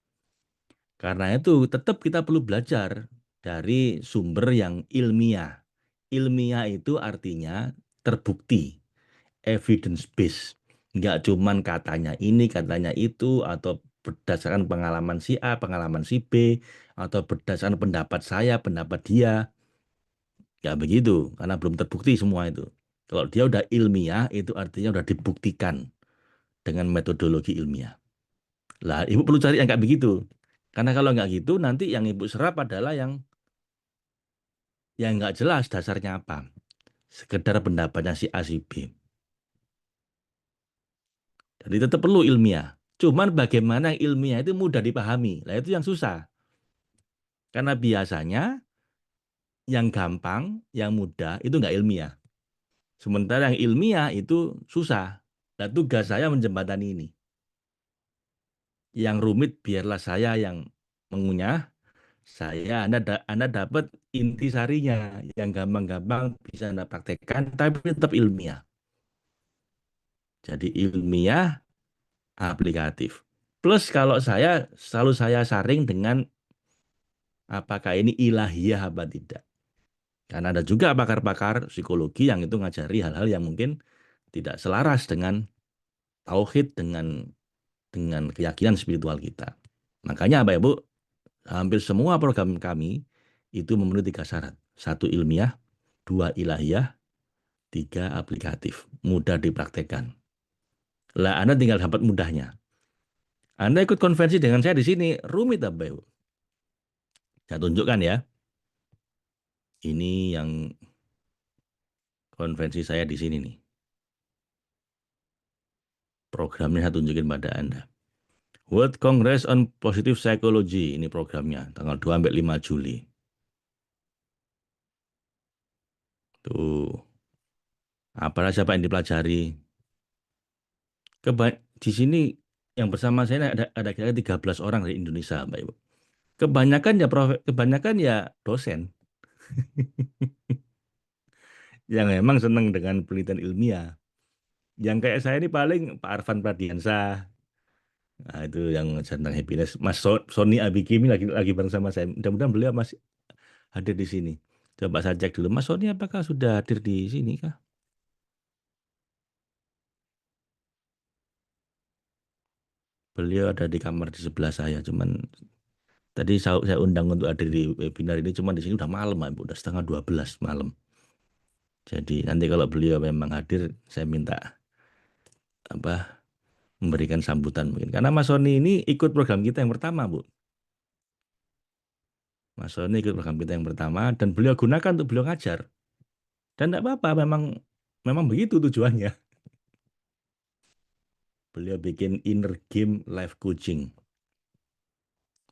Karena itu tetap kita perlu belajar dari sumber yang ilmiah. Ilmiah itu artinya terbukti, evidence based. Enggak cuman katanya ini, katanya itu, atau berdasarkan pengalaman si A, pengalaman si B, atau berdasarkan pendapat saya, pendapat dia. Enggak begitu, karena belum terbukti semua itu. Kalau dia udah ilmiah, itu artinya udah dibuktikan dengan metodologi ilmiah. Lah, ibu perlu cari yang kayak begitu. Karena kalau nggak gitu, nanti yang ibu serap adalah yang nggak jelas dasarnya apa. Sekedar pendapatnya si A, si B. Jadi tetap perlu ilmiah. Cuman bagaimana ilmiah itu mudah dipahami. Lah itu yang susah. Karena biasanya yang gampang, yang mudah itu nggak ilmiah. Sementara yang ilmiah itu susah. Nah, tugas saya menjembatani ini. Yang rumit biarlah saya yang mengunyah, Anda dapat intisarinya. Yang gampang-gampang bisa Anda praktekkan, tapi tetap ilmiah. Jadi ilmiah, aplikatif. Plus kalau selalu saya saring dengan apakah ini ilahiyah apa tidak. Karena ada juga pakar-pakar psikologi yang itu ngajari hal-hal yang mungkin tidak selaras dengan tauhid, dengan keyakinan spiritual kita. Makanya Bapak Ibu, hampir semua program kami itu memenuhi 3 syarat. 1 ilmiah, 2 ilahiyah, 3 aplikatif. Mudah dipraktekkan. Lah Anda tinggal dapat mudahnya. Anda ikut konvensi dengan saya di sini, rumit Bapak Ibu. Saya tunjukkan ya. Ini yang konvensi saya di sini nih. Programnya saya tunjukin pada Anda. World Congress on Positive Psychology, ini programnya, tanggal 2 sampai 5 Juli. Tuh, apa siapa yang dipelajari? Di sini yang bersama saya ada kira 13 orang dari Indonesia, Mbak Ibu. Kebanyakan ya dosen yang memang senang dengan penelitian ilmiah. Yang kayak saya ini paling Pak Arfan Pradiansyah. Nah, itu yang tentang happiness. Mas Sony Abikimi lagi bareng sama saya. Mudah-mudahan beliau masih hadir di sini. Coba saya cek dulu. Mas Sony apakah sudah hadir di sini kah? Beliau ada di kamar di sebelah saya. Cuman tadi saya undang untuk hadir di webinar ini. Cuman di sini udah malam, Ibu. Udah setengah 12 malam. Jadi nanti kalau beliau memang hadir, saya minta apa memberikan sambutan mungkin. Karena Mas Sony ini ikut program kita yang pertama, Bu. Mas Sony ikut program kita yang pertama dan beliau gunakan untuk beliau ngajar. Dan tidak apa-apa, memang begitu tujuannya. Beliau bikin inner game life coaching.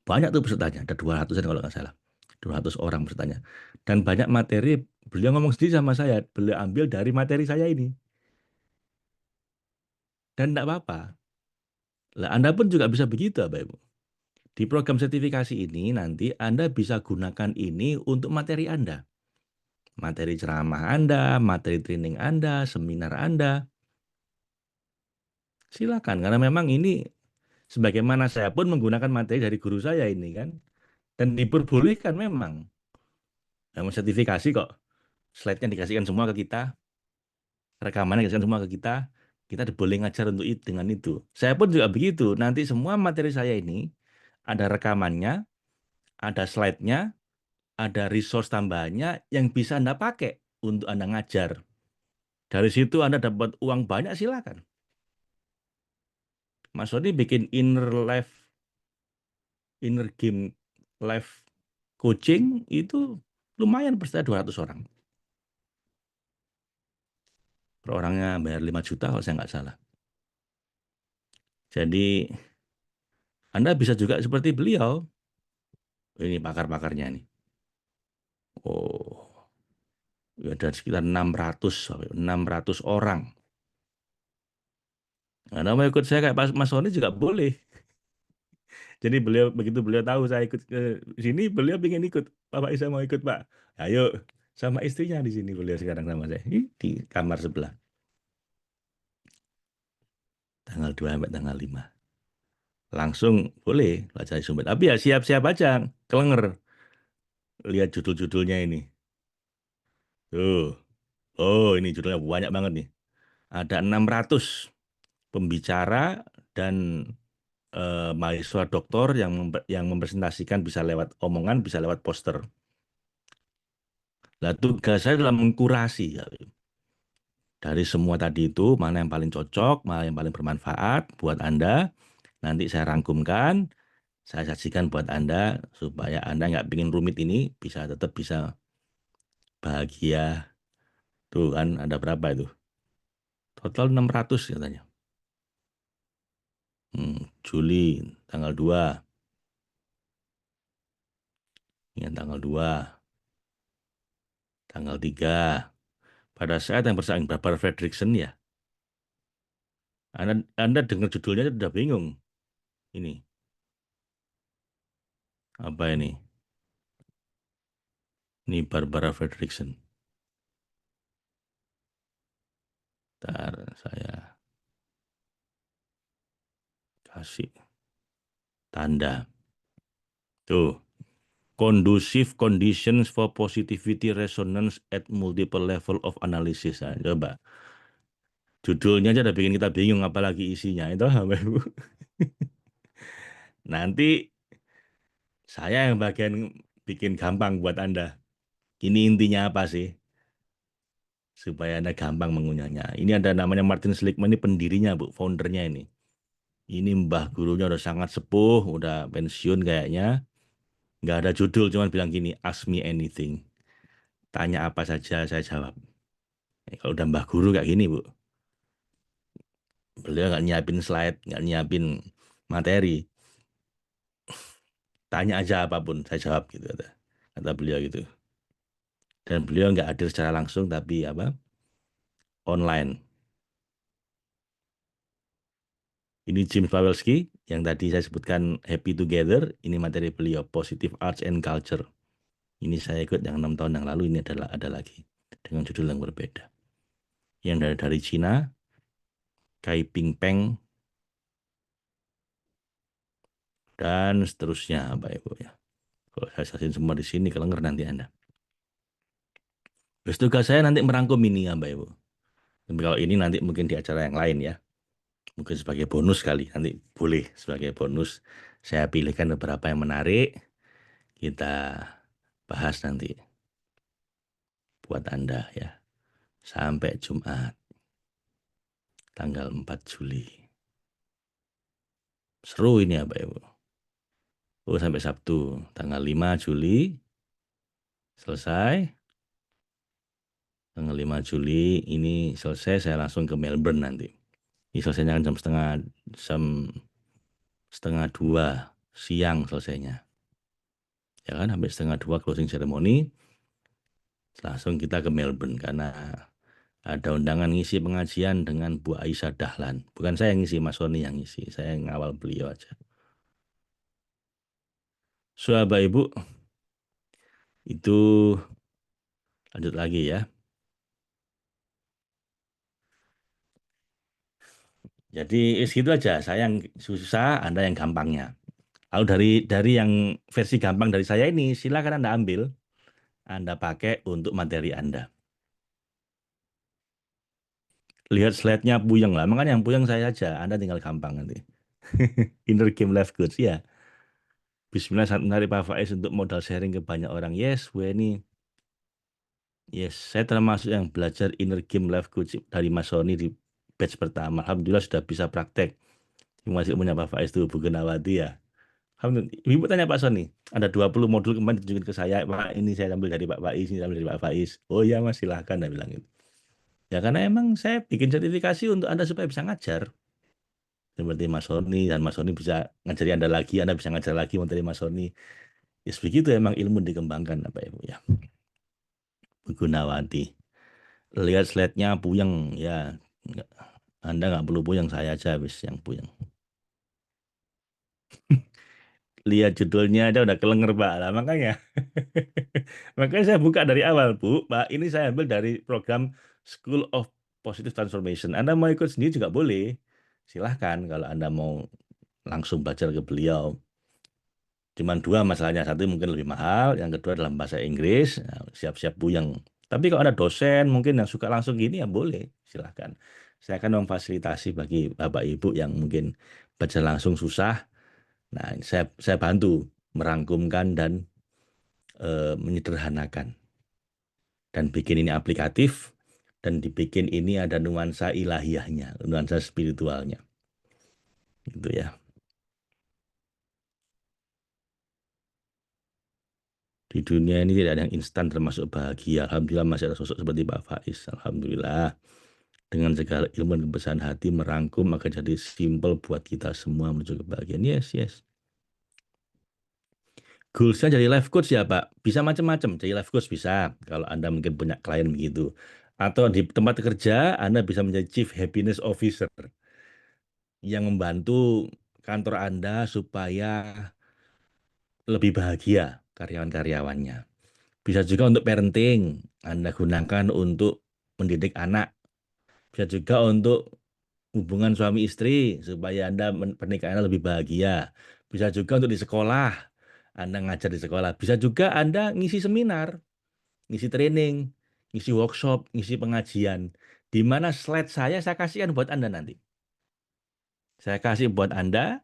Banyak tuh pesertanya, ada 200-an kalau nggak salah. 200 orang pesertanya. Dan banyak materi, beliau ngomong sendiri sama saya, beliau ambil dari materi saya ini. Dan tidak apa-apa. Lah, Anda pun juga bisa begitu, Bapak Ibu. Di program sertifikasi ini nanti Anda bisa gunakan ini untuk materi Anda. Materi ceramah Anda, materi training Anda, seminar Anda. Silakan, karena memang ini sebagaimana saya pun menggunakan materi dari guru saya ini kan. Dan diperbolehkan memang. Yang sertifikasi kok. Slide-nya dikasihkan semua ke kita, rekamannya dikasihkan semua ke kita boleh ngajar untuk itu dengan itu. Saya pun juga begitu. Nanti semua materi saya ini ada rekamannya, ada slide-nya, ada resource tambahannya yang bisa Anda pakai untuk Anda ngajar. Dari situ Anda dapat uang banyak, silakan. Mas Sony bikin inner game live coaching itu lumayan per 200 orang. Per orangnya bayar 5 juta kalau saya nggak salah. Jadi Anda bisa juga seperti beliau. Ini pakar-pakarnya nih. Oh, ya ada sekitar 600 orang. Anda mau ikut saya kayak Mas Sony juga boleh. Jadi begitu beliau tahu saya ikut ke sini, beliau ingin ikut. Bapak Isa mau ikut, Pak. Ayo, sama istrinya di sini beliau sekarang sama saya. Di kamar sebelah. Tanggal 2 sampai tanggal 5. Langsung boleh belajar Sumber. Tapi ya siap-siap aja, kelenger. Lihat judul-judulnya ini. Tuh. Oh, ini judulnya banyak banget nih. Ada 600 pembicara dan mahasiswa doktor yang mempresentasikan bisa lewat omongan, bisa lewat poster. Nah, tugas saya dalam mengkurasi ya. Dari semua tadi itu, mana yang paling cocok, mana yang paling bermanfaat buat Anda. Nanti saya rangkumkan, saya sajikan buat Anda, supaya Anda nggak bikin rumit ini, bisa tetap bisa bahagia. Tuh kan, ada berapa itu? Total 600 katanya. Juli, tanggal 2. Ya, tanggal 2, tanggal 3. Pada saat yang bersaing Bapak Fredrickson ya, Anda dengar judulnya sudah bingung. Ini, apa ini? Ini Barbara Fredrickson. Ntar saya kasih tanda. Tuh, conducive conditions for positivity resonance at multiple level of analysis. Nah, coba. Judulnya aja udah bikin kita bingung, apalagi isinya. Itu apa, Ibu? Nanti saya yang bagian bikin gampang buat Anda. Ini intinya apa sih? Supaya Anda gampang mengunyahnya. Ini ada namanya Martin Seligman, ini pendirinya, Bu, foundernya ini. Ini mbah gurunya udah sangat sepuh, udah pensiun kayaknya. Nggak ada judul, cuman bilang gini, ask me anything. Tanya apa saja, saya jawab. Kalau udah mbah guru kayak gini, Bu. Beliau nggak nyiapin slide, nggak nyiapin materi. Tanya aja apapun, saya jawab gitu. Kata beliau gitu. Dan beliau nggak hadir secara langsung, tapi apa? Online. Ini James Pawelski, yang tadi saya sebutkan Happy Together. Ini materi beliau, Positive Arts and Culture. Ini saya ikut yang 6 tahun yang lalu, ini adalah ada lagi. Dengan judul yang berbeda. Yang dari Cina, Kai Ping Peng, dan seterusnya, Bapak Ibu ya. Kalau saya sasin semua di sini, kelenger nanti Anda. Terus tugas saya nanti merangkum ini ya, Bapak Ibu. Tapi kalau ini nanti mungkin di acara yang lain ya. Mungkin sebagai bonus kali, nanti boleh sebagai bonus. Saya pilihkan beberapa yang menarik, kita bahas nanti buat Anda ya. Sampai Jumat, tanggal 4 Juli. Seru ini ya, Bapak Ibu. Oh, sampai Sabtu, tanggal 5 Juli, selesai. Tanggal 5 Juli ini selesai, saya langsung ke Melbourne nanti. Ini selesainya kan jam setengah 2 siang selesainya. Ya kan, sampai setengah 2 closing ceremony. Langsung kita ke Melbourne karena ada undangan ngisi pengajian dengan Bu Aisyah Dahlan. Bukan saya yang ngisi, Mas Sony yang ngisi. Saya ngawal beliau aja. So, Bapak Ibu, itu lanjut lagi ya. Jadi segitu aja. Saya yang susah, Anda yang gampangnya. Lalu dari yang versi gampang dari saya ini, silakan Anda ambil, Anda pakai untuk materi Anda. Lihat slide-nya puyeng lah. Makanya yang puyeng saya aja, Anda tinggal gampang nanti. Inner game life goods, ya. Bismillah saat menarik Pak Faiz untuk modal sharing ke banyak orang. Yes, gue ini. Yes, saya termasuk yang belajar inner game life coach dari Mas Sony di batch pertama. Alhamdulillah sudah bisa praktek. Terima kasih punya Pak Faiz itu Bu Genawati ya. Alhamdulillah. Ibu tanya Pak Sony, ada 20 modul kemarin ditunjukin ke saya, Pak ini saya ambil dari Pak Faiz, ini saya ambil dari Pak Faiz. Oh iya Mas, silahkan, saya bilang gitu. Ya karena emang saya bikin sertifikasi untuk Anda supaya bisa ngajar. Seperti Mas Sony, dan Mas Sony bisa ngajari Anda bisa ngajar lagi materi Mas Sony. Ya begitu emang ilmu dikembangkan Bapak Ibu ya. Bu Gunawati. Lihat slide-nya puyeng ya. Anda nggak perlu puyeng, saya aja habis yang puyeng. Lihat judulnya aja udah kelenger Pak. Lah, makanya. Makanya saya buka dari awal, Bu. Pak, ini saya ambil dari program School of Positive Transformation. Anda mau ikut sendiri juga boleh. Silahkan kalau Anda mau langsung belajar ke beliau. Cuman dua masalahnya. Satu mungkin lebih mahal, yang kedua dalam bahasa Inggris. Nah, siap-siap puyeng. Tapi kalau ada dosen mungkin yang suka langsung gini ya boleh. Silahkan. Saya akan memfasilitasi bagi Bapak Ibu yang mungkin baca langsung susah. Nah, saya bantu merangkumkan dan menyederhanakan dan bikin ini aplikatif dan dibikin ini ada nuansa ilahiyahnya, nuansa spiritualnya. Gitu ya. Di dunia ini tidak ada yang instan termasuk bahagia. Alhamdulillah masih ada sosok seperti Pak Faiz. Alhamdulillah. Dengan segala ilmu dan kebesaran hati merangkum maka jadi simple buat kita semua menuju kebahagiaan. Yes, yes. Goalsnya jadi life coach ya Pak. Bisa macam-macam. Jadi life coach bisa. Kalau Anda mungkin punya klien begitu. Atau di tempat kerja Anda bisa menjadi Chief Happiness Officer yang membantu kantor Anda supaya lebih bahagia karyawan-karyawannya. Bisa juga untuk parenting, Anda gunakan untuk mendidik anak. Bisa juga untuk hubungan suami istri supaya Anda pernikahan Anda lebih bahagia. Bisa juga untuk di sekolah, Anda ngajar di sekolah. Bisa juga Anda ngisi seminar, ngisi training, ngisi workshop, ngisi pengajian. Di mana slide saya kasihkan buat Anda nanti. Saya kasih buat Anda,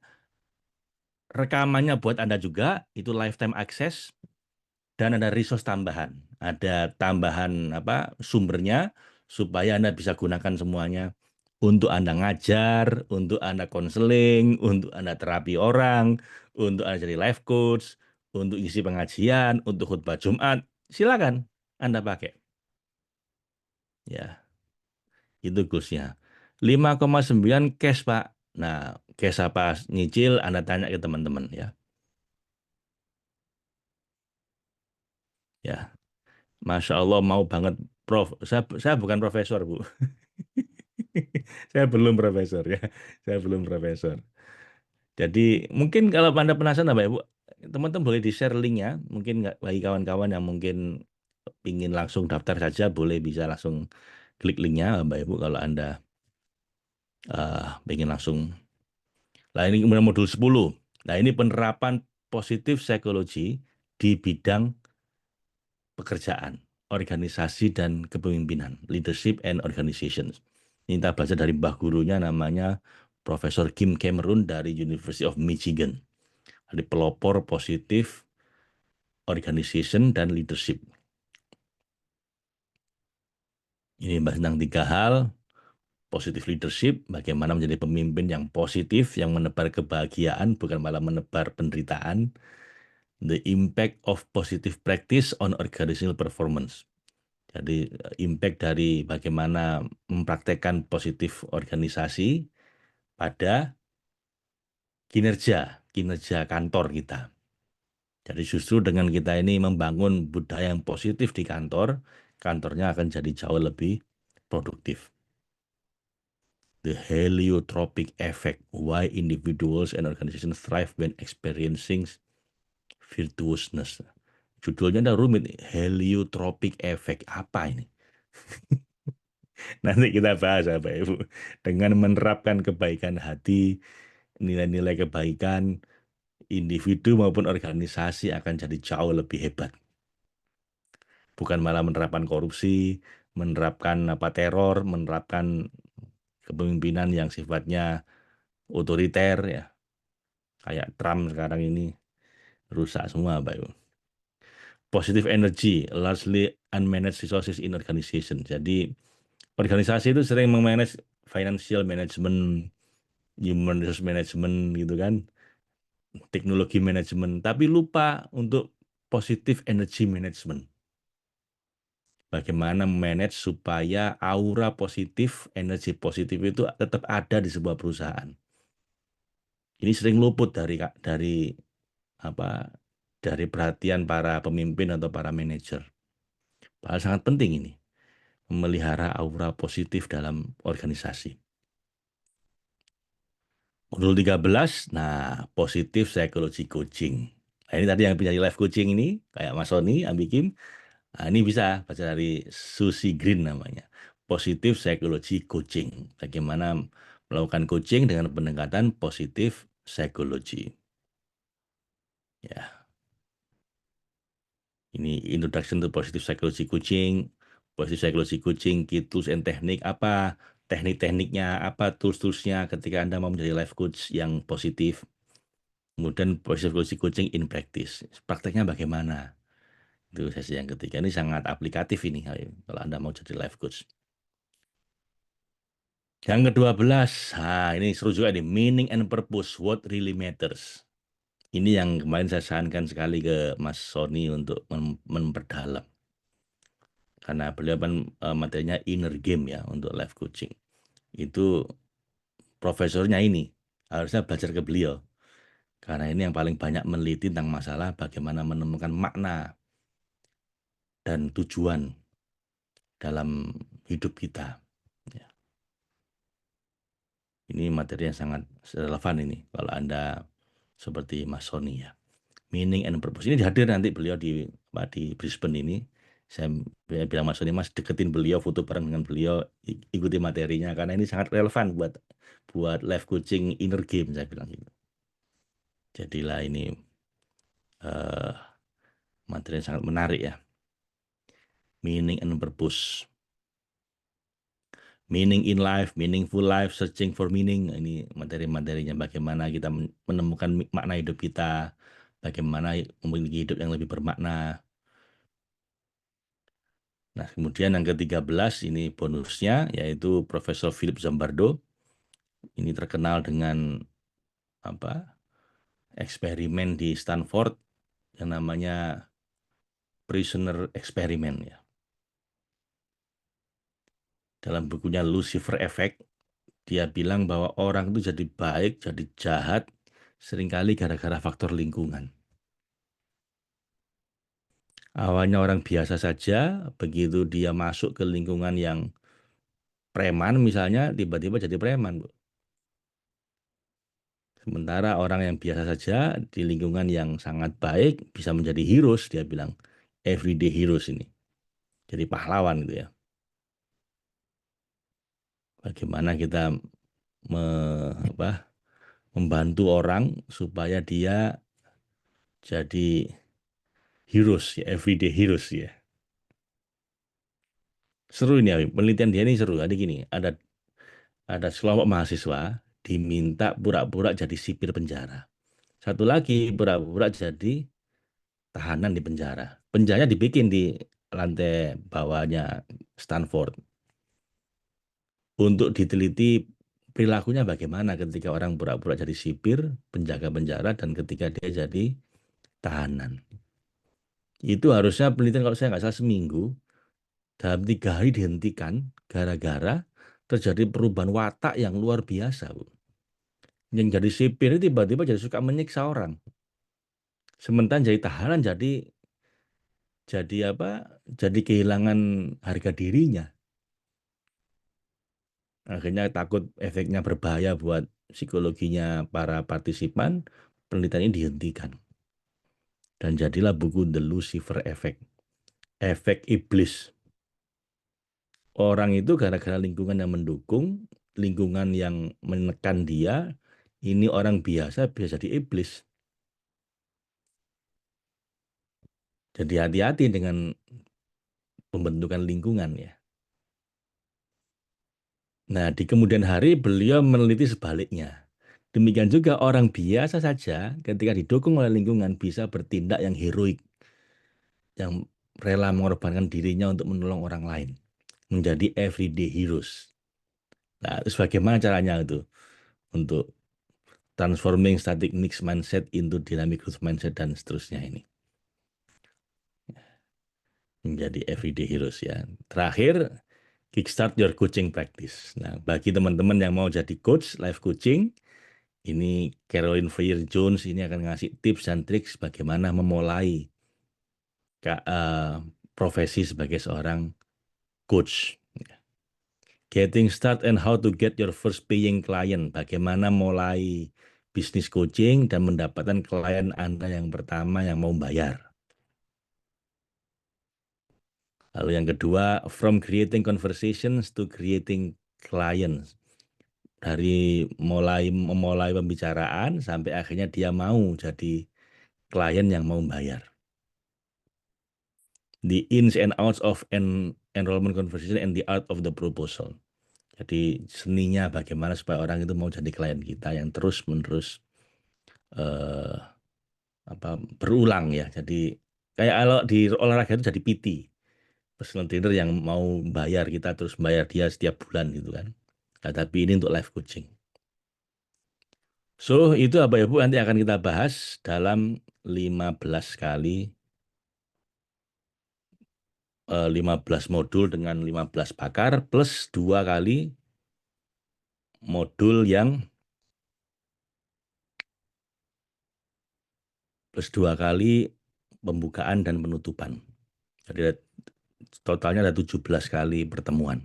rekamannya buat Anda juga, itu lifetime access, dan ada resource tambahan. Ada tambahan apa sumbernya supaya Anda bisa gunakan semuanya untuk Anda ngajar, untuk Anda konseling, untuk Anda terapi orang, untuk Anda jadi life coach, untuk isi pengajian, untuk khutbah Jumat. Silakan Anda pakai. Ya, itu goalsnya. 5,9 cash, Pak. Nah, cash apa nyicil Anda tanya ke teman-teman ya. Ya, Masya Allah mau banget Prof. Saya bukan profesor, Bu. Saya belum profesor ya. Saya belum profesor. Jadi mungkin kalau Anda penasaran Bapak Ibu, teman-teman boleh di-share linknya. Mungkin nggak bagi kawan-kawan yang mungkin ingin langsung daftar saja, boleh bisa langsung klik linknya Bapak Ibu kalau Anda ingin langsung. Nah ini kemudian modul 10. Nah ini penerapan positif psikologi di bidang pekerjaan, organisasi dan kepemimpinan, leadership and organizations. Ini kita belajar dari mbah gurunya namanya Profesor Kim Cameron dari University of Michigan. Dari pelopor positif organization dan leadership. Ini bahas tentang tiga hal, positif leadership, bagaimana menjadi pemimpin yang positif, yang menebar kebahagiaan, bukan malah menebar penderitaan. The impact of positive practice on organizational performance. Jadi impact dari bagaimana mempraktekkan positif organisasi pada kinerja, kinerja kantor kita. Jadi justru dengan kita ini membangun budaya yang positif di kantor, kantornya akan jadi jauh lebih produktif. The heliotropic effect, why individuals and organizations thrive when experiencing virtuousness. Judulnya udah rumit, heliotropic effect. Apa ini? Nanti kita bahas Bapak Ibu. Dengan menerapkan kebaikan hati, nilai-nilai kebaikan, individu maupun organisasi akan jadi jauh lebih hebat. Bukan malah menerapkan korupsi, menerapkan teror, menerapkan kepemimpinan yang sifatnya otoriter ya, kayak Trump sekarang ini rusak semua, Pak Ibu. Positive energy, largely unmanaged resources in organization. Jadi organisasi itu sering memanage financial management, human resource management gitu kan, teknologi management, tapi lupa untuk positive energy management. Bagaimana manage supaya aura positif, energi positif itu tetap ada di sebuah perusahaan. Ini sering luput dari apa dari perhatian para pemimpin atau para manajer. Padahal sangat penting ini memelihara aura positif dalam organisasi. Modul 13, nah positif psychology coaching. Nah, ini tadi yang punya live coaching ini, kayak Mas Sony, Ambikim. Nah, ini bisa baca dari Susie Green namanya. Positif psychology coaching. Bagaimana melakukan coaching dengan pendekatan positif psychology. Ya, ini introduction to positive psychology coaching. Positive psychology coaching, key tools and teknik apa? Teknik-tekniknya apa? Tools-toolsnya ketika Anda mau menjadi life coach yang positif. Kemudian positive psychology coaching in practice. Prakteknya bagaimana? Itu sesi yang ketiga. Ini sangat aplikatif ini kalau Anda mau jadi life coach. Yang ke-12, nah ini seru juga nih, meaning and purpose, what really matters. Ini yang kemarin saya sarankan sekali ke Mas Sony untuk memperdalam. Karena beliau kan materinya inner game ya untuk life coaching. Itu profesornya ini, harusnya belajar ke beliau. Karena ini yang paling banyak meneliti tentang masalah bagaimana menemukan makna dan tujuan dalam hidup kita. Ya. Ini materi yang sangat relevan ini kalau Anda seperti Mas Sony ya. Meaning and purpose. Ini hadir nanti beliau di Brisbane ini. Saya bilang Mas Sony, Mas deketin beliau, foto bareng dengan beliau, ikuti materinya karena ini sangat relevan buat buat life coaching inner game saya bilang gitu. Jadilah ini uh, materi yang sangat menarik ya. Meaning and purpose. Meaning in life, meaningful life, searching for meaning. Ini materi-materinya bagaimana kita menemukan makna hidup kita, bagaimana memiliki hidup yang lebih bermakna. Nah, kemudian yang ke-13 ini bonusnya yaitu Profesor Philip Zimbardo. Ini terkenal dengan apa? Eksperimen di Stanford yang namanya Prisoner Experiment ya. Dalam bukunya Lucifer Effect, dia bilang bahwa orang itu jadi baik, jadi jahat seringkali gara-gara faktor lingkungan. Awalnya orang biasa saja, begitu dia masuk ke lingkungan yang preman misalnya, tiba-tiba jadi preman, Bu. Sementara orang yang biasa saja di lingkungan yang sangat baik bisa menjadi heroes, dia bilang. Everyday heroes ini. Jadi pahlawan gitu ya. Bagaimana kita me, apa, membantu orang supaya dia jadi heroes, ya, everyday heroes ya. Seru ini, Habib. Penelitian dia ini seru. Ada gini, ada sekelompok mahasiswa diminta pura-pura jadi sipir penjara. Satu lagi pura-pura jadi tahanan di penjara. Penjaranya dibikin di lantai bawahnya Stanford untuk diteliti perilakunya bagaimana ketika orang pura-pura jadi sipir, penjaga penjara, dan ketika dia jadi tahanan. Itu harusnya penelitian kalau saya nggak salah seminggu, dalam 3 hari dihentikan gara-gara terjadi perubahan watak yang luar biasa, Bu. Yang jadi sipir itu tiba-tiba jadi suka menyiksa orang. Sementara jadi tahanan jadi apa? Jadi kehilangan harga dirinya. Akhirnya takut efeknya berbahaya buat psikologinya para partisipan, penelitian ini dihentikan. Dan jadilah buku The Lucifer Effect, efek iblis. Orang itu gara-gara lingkungan yang mendukung, lingkungan yang menekan dia, ini orang biasa bisa jadi iblis. Jadi hati-hati dengan pembentukan lingkungan ya. Nah, di kemudian hari beliau meneliti sebaliknya. Demikian juga orang biasa saja ketika didukung oleh lingkungan bisa bertindak yang heroik, yang rela mengorbankan dirinya untuk menolong orang lain, menjadi everyday heroes. Nah, terus bagaimana caranya itu untuk transforming static mixed mindset into dynamic growth mindset dan seterusnya ini menjadi everyday heroes ya. Terakhir, kickstart your coaching practice. Nah, bagi teman-teman yang mau jadi coach, life coaching, ini Caroline Freer Jones ini akan ngasih tips dan trik bagaimana memulai profesi sebagai seorang coach. Getting start and how to get your first paying client. Bagaimana mulai bisnis coaching dan mendapatkan klien Anda yang pertama yang mau bayar. Lalu yang kedua, from creating conversations to creating clients. Dari memulai pembicaraan sampai akhirnya dia mau jadi klien yang mau bayar. The ins and outs of an enrollment conversation and the art of the proposal. Jadi seninya bagaimana supaya orang itu mau jadi klien kita yang terus-menerus eh, berulang ya. Jadi kayak kalau di olahraga itu jadi PT, personal trainer yang mau bayar kita terus bayar dia setiap bulan gitu kan. Nah, tapi ini untuk life coaching. So, itu apa ya Bu nanti akan kita bahas dalam 15 kali 15 modul dengan 15 pakar plus 2 kali modul yang plus 2 kali pembukaan dan penutupan. Jadi totalnya ada 17 kali pertemuan.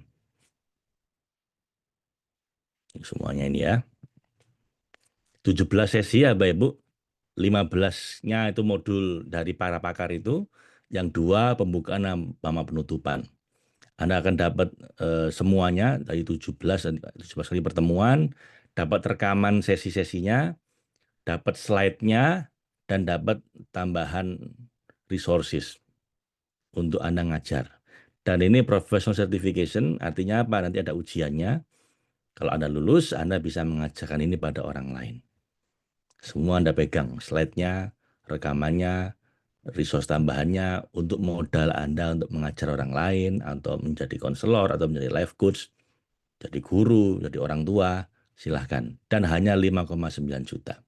Semuanya ini ya. 17 sesi ya Bapak Ibu. 15-nya itu modul dari para pakar itu, yang 2 pembukaan sama penutupan. Anda akan dapat semuanya dari 17 kali pertemuan, dapat rekaman sesi-sesinya, dapat slide-nya, dan dapat tambahan resources untuk Anda ngajar. Dan ini professional certification, artinya apa? Nanti ada ujiannya. Kalau Anda lulus, Anda bisa mengajarkan ini pada orang lain. Semua Anda pegang, slide-nya, rekamannya, resource tambahannya untuk modal Anda untuk mengajar orang lain, atau menjadi konselor, atau menjadi life coach, jadi guru, jadi orang tua, silahkan. Dan hanya 5,9 juta.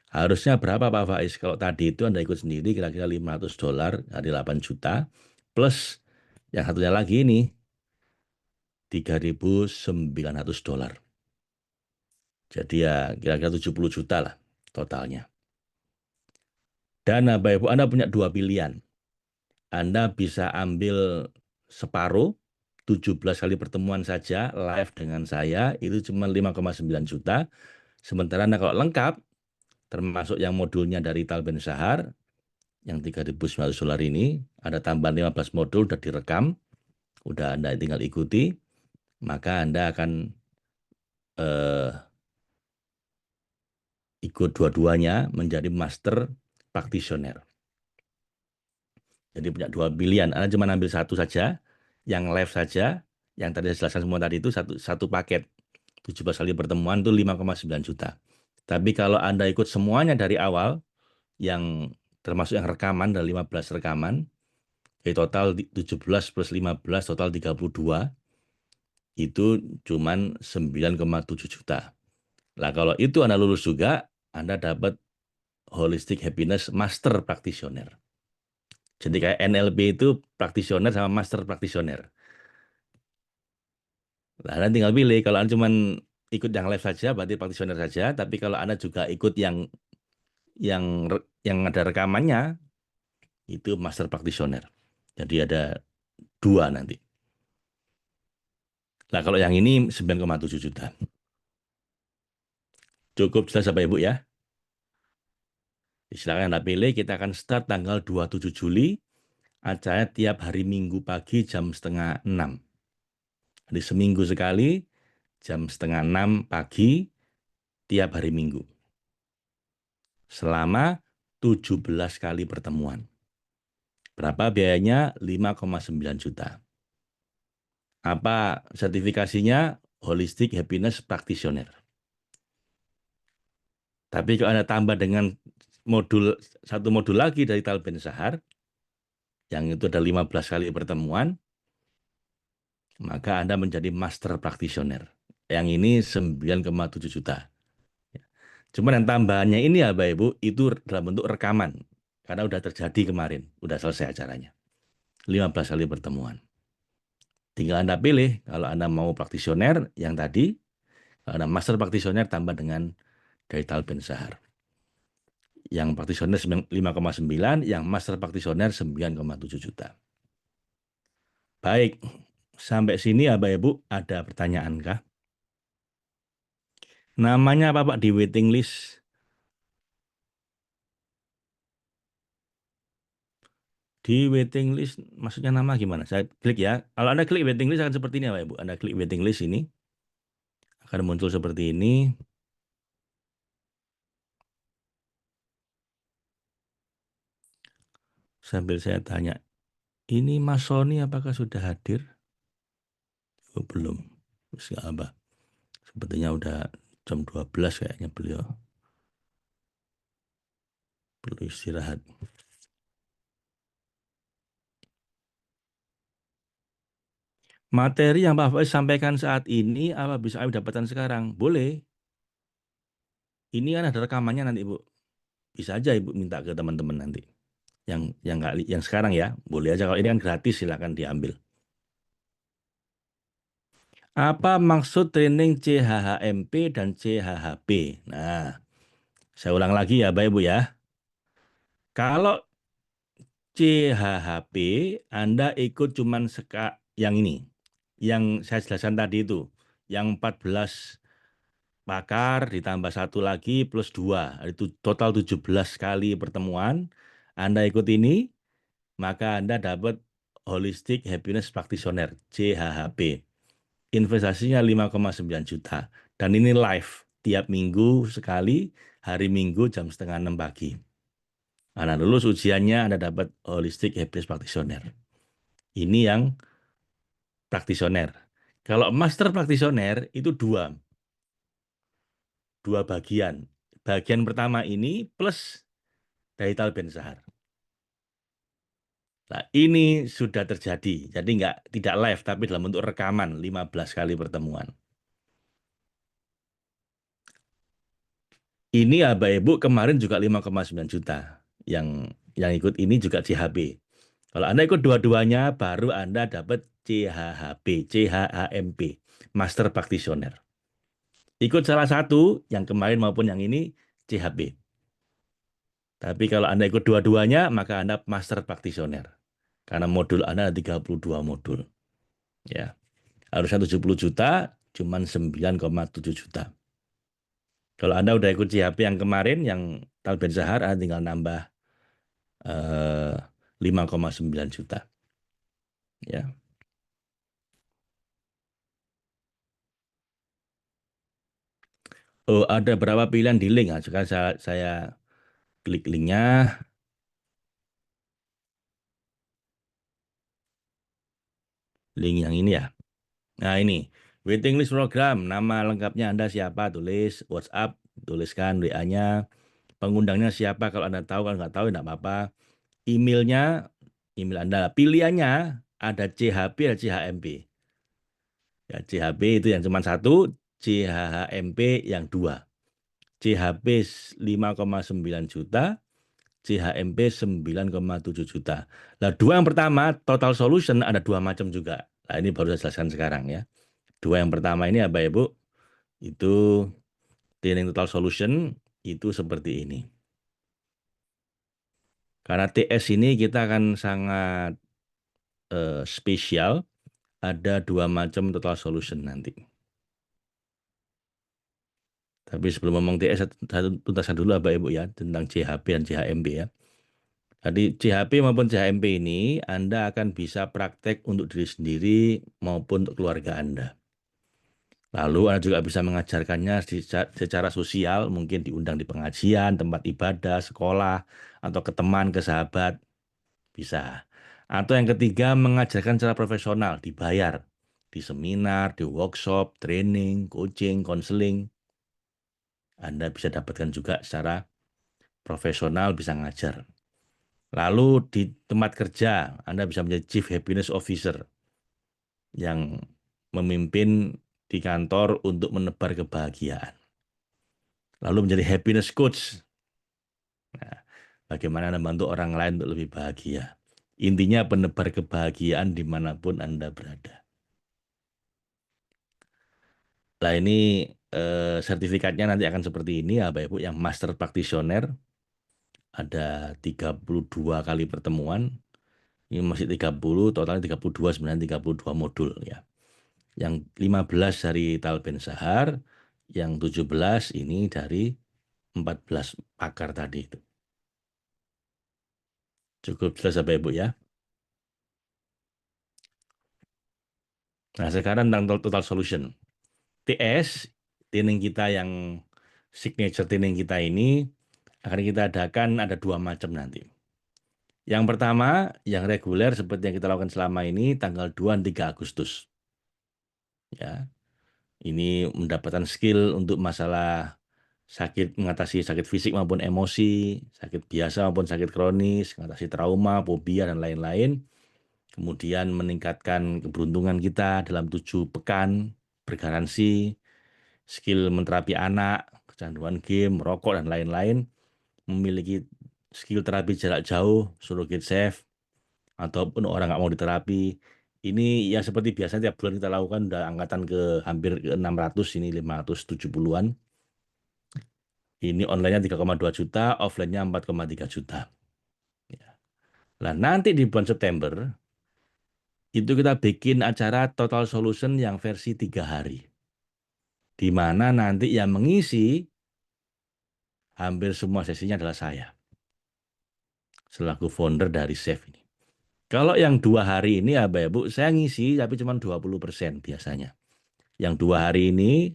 Harusnya berapa Pak Faiz? Kalau tadi itu Anda ikut sendiri kira-kira $500 dari 8 juta, plus yang satunya lagi ini $3.900. Jadi ya kira-kira 70 juta lah totalnya. Dan Bapak Ibu Anda punya 2 pilihan. Anda bisa ambil separuh, 17 kali pertemuan saja live dengan saya, itu cuma 5,9 juta. Sementara Anda kalau lengkap, termasuk yang modulnya dari Tal Ben Shahar, yang $3.900 ini, ada tambahan 15 modul, sudah direkam, udah Anda tinggal ikuti, maka Anda akan eh, ikut dua-duanya menjadi master practitioner. Jadi punya 2 pilihan. Anda cuma ambil satu saja, yang live saja, yang tadi saya jelaskan semua tadi itu satu paket. 17 kali pertemuan itu 5,9 juta. Tapi kalau Anda ikut semuanya dari awal, yang termasuk yang rekaman, dari 15 rekaman, jadi total 17 plus 15, total 32, itu cuma 9,7 juta. Nah kalau itu Anda lulus juga, Anda dapat Holistic Happiness Master Practitioner. Jadi kayak NLP itu practitioner sama master practitioner. Nah, Anda tinggal pilih. Kalau Anda cuma ikut yang live saja, berarti practitioner saja. Tapi kalau Anda juga ikut yang ada rekamannya, itu master practitioner. Jadi ada 2 nanti. Nah, kalau yang ini 9,7 juta. Cukup jelas Bapak Ibu ya. Silakan Anda pilih, kita akan start tanggal 27 Juli, acaranya tiap hari Minggu pagi jam setengah 6. Jadi seminggu sekali, jam setengah 6 pagi, tiap hari Minggu. Selama 17 kali pertemuan. Berapa biayanya? 5,9 juta. Apa sertifikasinya? Holistic Happiness Practitioner. Tapi kalau Anda tambah dengan satu modul lagi dari Tal Ben Sahar, yang itu ada 15 kali pertemuan, maka Anda menjadi Master Practitioner. Yang ini 9,7 juta. Cuman yang tambahannya ini ya Bapak Ibu, itu dalam bentuk rekaman. Karena udah terjadi kemarin, udah selesai acaranya. 15 kali pertemuan. Tinggal Anda pilih, kalau Anda mau praktisioner yang tadi, kalau Anda Master Practitioner tambah dengan dari Tal Ben Sahar. Yang praktisioner 5,9, yang Master Practitioner 9,7 juta. Baik, sampai sini ya Bapak Ibu, ada pertanyaan kah? Namanya apa Pak di waiting list? Di waiting list maksudnya nama gimana? Saya klik ya. Kalau Anda klik waiting list akan seperti ini ya Pak Ibu. Anda klik waiting list ini, akan muncul seperti ini. Sambil saya tanya, ini Mas Sony apakah sudah hadir? Oh, belum. Terus nggak apa. Sepertinya udah jam 12 kayaknya beliau perlu istirahat. Materi yang Pak Faiz sampaikan saat ini apa bisa Ibu dapatkan sekarang? Boleh. Ini kan ada rekamannya nanti Ibu. Bisa aja Ibu minta ke teman-teman nanti. Yang nggak yang sekarang ya, boleh aja. Kalau ini kan gratis silakan diambil. Apa maksud training CHHMP dan CHHP? Nah, saya ulang lagi ya Bapak Ibu ya. Kalau CHHP Anda ikut cuman yang ini. Yang saya jelaskan tadi itu. Yang 14 pakar ditambah satu lagi plus dua. Itu total 17 kali pertemuan. Anda ikut ini, maka Anda dapat Holistic Happiness Practitioner, CHHP. Investasinya 5,9 juta. Dan ini live, tiap minggu sekali, hari Minggu jam setengah 6 pagi. Anda lulus ujiannya, Anda dapat Holistic Happiness Practitioner. Ini yang praktisioner. Kalau Master Practitioner itu dua bagian. Bagian pertama ini plus dari Tal Ben Sahar. Nah, ini sudah terjadi. Jadi tidak live, tapi dalam bentuk rekaman 15 kali pertemuan. Ini ya Bapak Ibu kemarin juga 5,9 juta. Yang ikut ini juga CHB. Kalau Anda ikut dua-duanya, baru Anda dapat CHHP, CHHMP, Master Practitioner. Ikut salah satu, yang kemarin maupun yang ini, CHB. Tapi kalau Anda ikut dua-duanya, maka Anda Master Practitioner. Karena modul Anda ada 32 modul. Ya, harusnya 70 juta, cuman 9,7 juta. Kalau Anda udah ikut CHP yang kemarin, yang Talben Sahar, Anda tinggal nambah 5,9 juta. Ya. Oh, ada berapa pilihan di link. Nah, sekarang saya klik linknya, link yang ini ya. Nah ini, waiting list program, nama lengkapnya Anda siapa, tulis, WhatsApp, tuliskan WA-nya, pengundangnya siapa, kalau Anda tahu, kalau nggak tahu, nggak apa-apa. Emailnya, email Anda, pilihannya ada CHP dan CHMP. Ya, CHP itu yang cuma satu, CHMP yang dua. CHP 5,9 juta, CHMP 9,7 juta. Nah, dua yang pertama, total solution ada dua macam juga. Nah, ini baru saya jelaskan sekarang ya. Dua yang pertama ini apa ya Bu? Itu training total solution itu seperti ini. Karena TS ini kita akan sangat spesial, ada dua macam total solution nanti. Tapi sebelum ngomong TS, saya tuntaskan dulu Bapak Ibu ya tentang CHP dan CHMP ya. Jadi CHP maupun CHMP ini Anda akan bisa praktek untuk diri sendiri maupun untuk keluarga Anda. Lalu Anda juga bisa mengajarkannya secara sosial, mungkin diundang di pengajian, tempat ibadah, sekolah, atau ke teman, ke sahabat, bisa. Atau yang ketiga, mengajarkan secara profesional, dibayar. Di seminar, di workshop, training, coaching, konseling. Anda bisa dapatkan juga secara profesional, bisa ngajar. Lalu di tempat kerja, Anda bisa menjadi Chief Happiness Officer yang memimpin di kantor untuk menebar kebahagiaan. Lalu menjadi Happiness Coach. Nah, bagaimana Anda membantu orang lain untuk lebih bahagia. Intinya penebar kebahagiaan dimanapun Anda berada. Nah ini sertifikatnya nanti akan seperti ini ya Bapak Ibu. Yang Master Practitioner ada 32 kali pertemuan. Ini masih 30, totalnya 32, sebenarnya 32 modul ya. Yang 15 dari Talben Sahar, yang 17 ini dari 14 pakar tadi itu. Cukup jelas Bapak Ibu ya. Nah sekarang tentang total solution. TS, training kita yang signature training kita ini akan kita adakan ada dua macam nanti. Yang pertama, yang reguler seperti yang kita lakukan selama ini tanggal 2 dan 3 Agustus. Ya, ini mendapatkan skill untuk masalah sakit, mengatasi sakit fisik maupun emosi, sakit biasa maupun sakit kronis, mengatasi trauma, fobia dan lain-lain. Kemudian meningkatkan keberuntungan kita dalam 7 pekan bergaransi, skill menterapi anak, kecanduan game, merokok dan lain-lain, memiliki skill terapi jarak jauh, surrogate safe, ataupun orang nggak mau diterapi. Ini ya seperti biasa tiap bulan kita lakukan udah angkatan ke hampir ke 600, ini 570-an. Ini online-nya 3,2 juta, offline-nya 4,3 juta. Ya. Nah, nanti di bulan September itu kita bikin acara Total Solution yang versi 3 hari. Di mana nanti yang mengisi hampir semua sesinya adalah saya, selaku founder dari Safe ini. Kalau yang 2 hari ini ya Bapak Ibu, saya ngisi tapi cuma 20% biasanya. Yang 2 hari ini,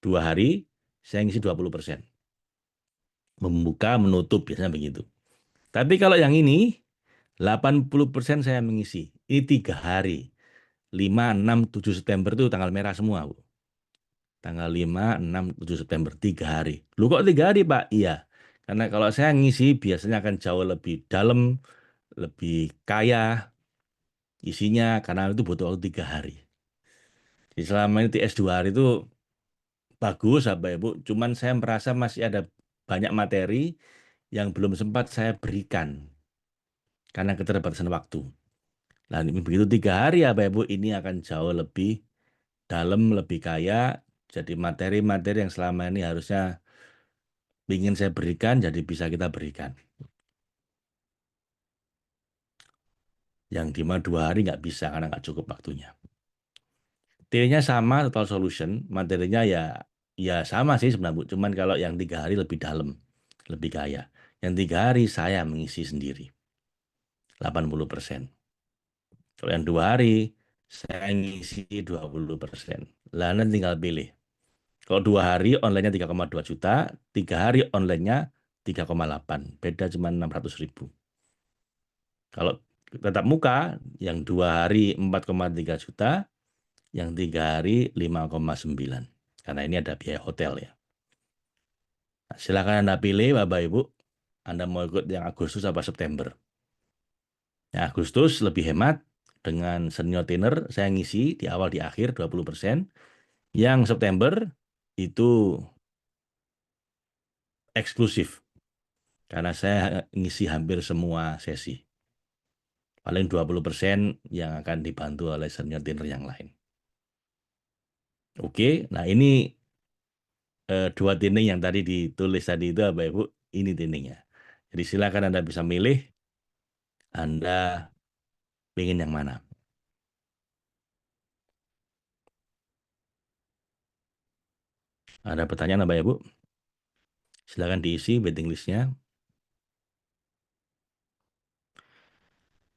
2 hari, saya ngisi 20%. Membuka, menutup, biasanya begitu. Tapi kalau yang ini, 80% saya mengisi. Ini 3 hari. 5, 6, 7 September itu tanggal merah semua, Bu. Tanggal 5, 6, 7 September, 3 hari. Lu kok 3 hari, Pak? Iya. Karena kalau saya ngisi biasanya akan jauh lebih dalam, lebih kaya isinya, karena itu butuh waktu 3 hari. Jadi selama ini TS 2 hari itu bagus, Bapak Ibu. Cuman saya merasa masih ada banyak materi yang belum sempat saya berikan karena keterbatasan waktu. Nah, begitu 3 hari ya Bapak Ibu, ini akan jauh lebih dalam, lebih kaya. Jadi materi-materi yang selama ini harusnya ingin saya berikan, jadi bisa kita berikan. Yang di mana 2 hari nggak bisa karena nggak cukup waktunya. T-nya sama, total solution. Materinya ya sama sih sebenarnya, Bu. Cuman kalau yang 3 hari lebih dalam, lebih kaya. Yang 3 hari saya mengisi sendiri, 80%. Kalau yang 2 hari, saya ngisi 20%. Lah, nanti tinggal pilih. Kalau 2 hari online-nya 3,2 juta, 3 hari online-nya 3,8. Beda cuma 600.000. Kalau tetap muka, yang 2 hari 4,3 juta, yang 3 hari 5,9. Karena ini ada biaya hotel ya. Nah, silakan Anda pilih Bapak Ibu. Anda mau ikut yang Agustus apa September. Yang Agustus lebih hemat dengan senior trainer saya ngisi di awal di akhir 20%. Yang September itu eksklusif karena saya ngisi hampir semua sesi. Paling 20% yang akan dibantu oleh senior trainer yang lain. Oke, nah ini dua training yang tadi ditulis tadi itu Bapak Ibu, ini trainingnya. Jadi silakan Anda bisa milih Anda ingin yang mana. Ada pertanyaan apa ya, Bu? Silakan diisi waiting list-nya.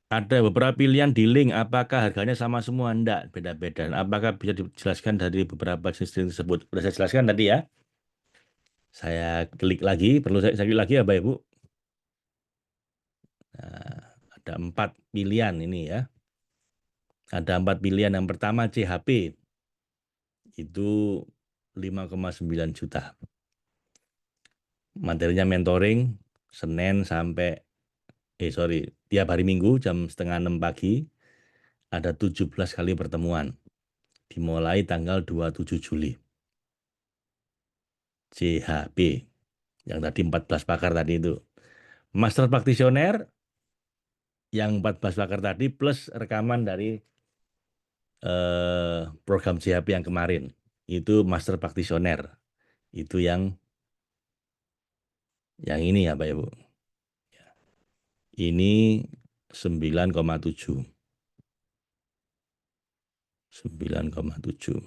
Ada beberapa pilihan di link. Apakah harganya sama semua? Enggak, beda-beda. Apakah bisa dijelaskan dari beberapa jenis link tersebut? Sudah saya jelaskan tadi ya. Saya klik lagi. Perlu saya klik lagi apa ya, Bu? Nah, ada 4 pilihan ini ya. Ada 4 pilihan. Yang pertama CHP. Itu 5,9 juta. Materinya mentoring. Senin sampai, sorry, tiap hari Minggu jam setengah 6 pagi. Ada 17 kali pertemuan. Dimulai tanggal 27 Juli. CHP. Yang tadi 14 pakar tadi itu. Master Practitioner yang 14 pakar tadi plus rekaman dari program CHP yang kemarin. Itu Master Practitioner. Itu yang ini ya Pak Ibu. Ini 9,7. 9,7.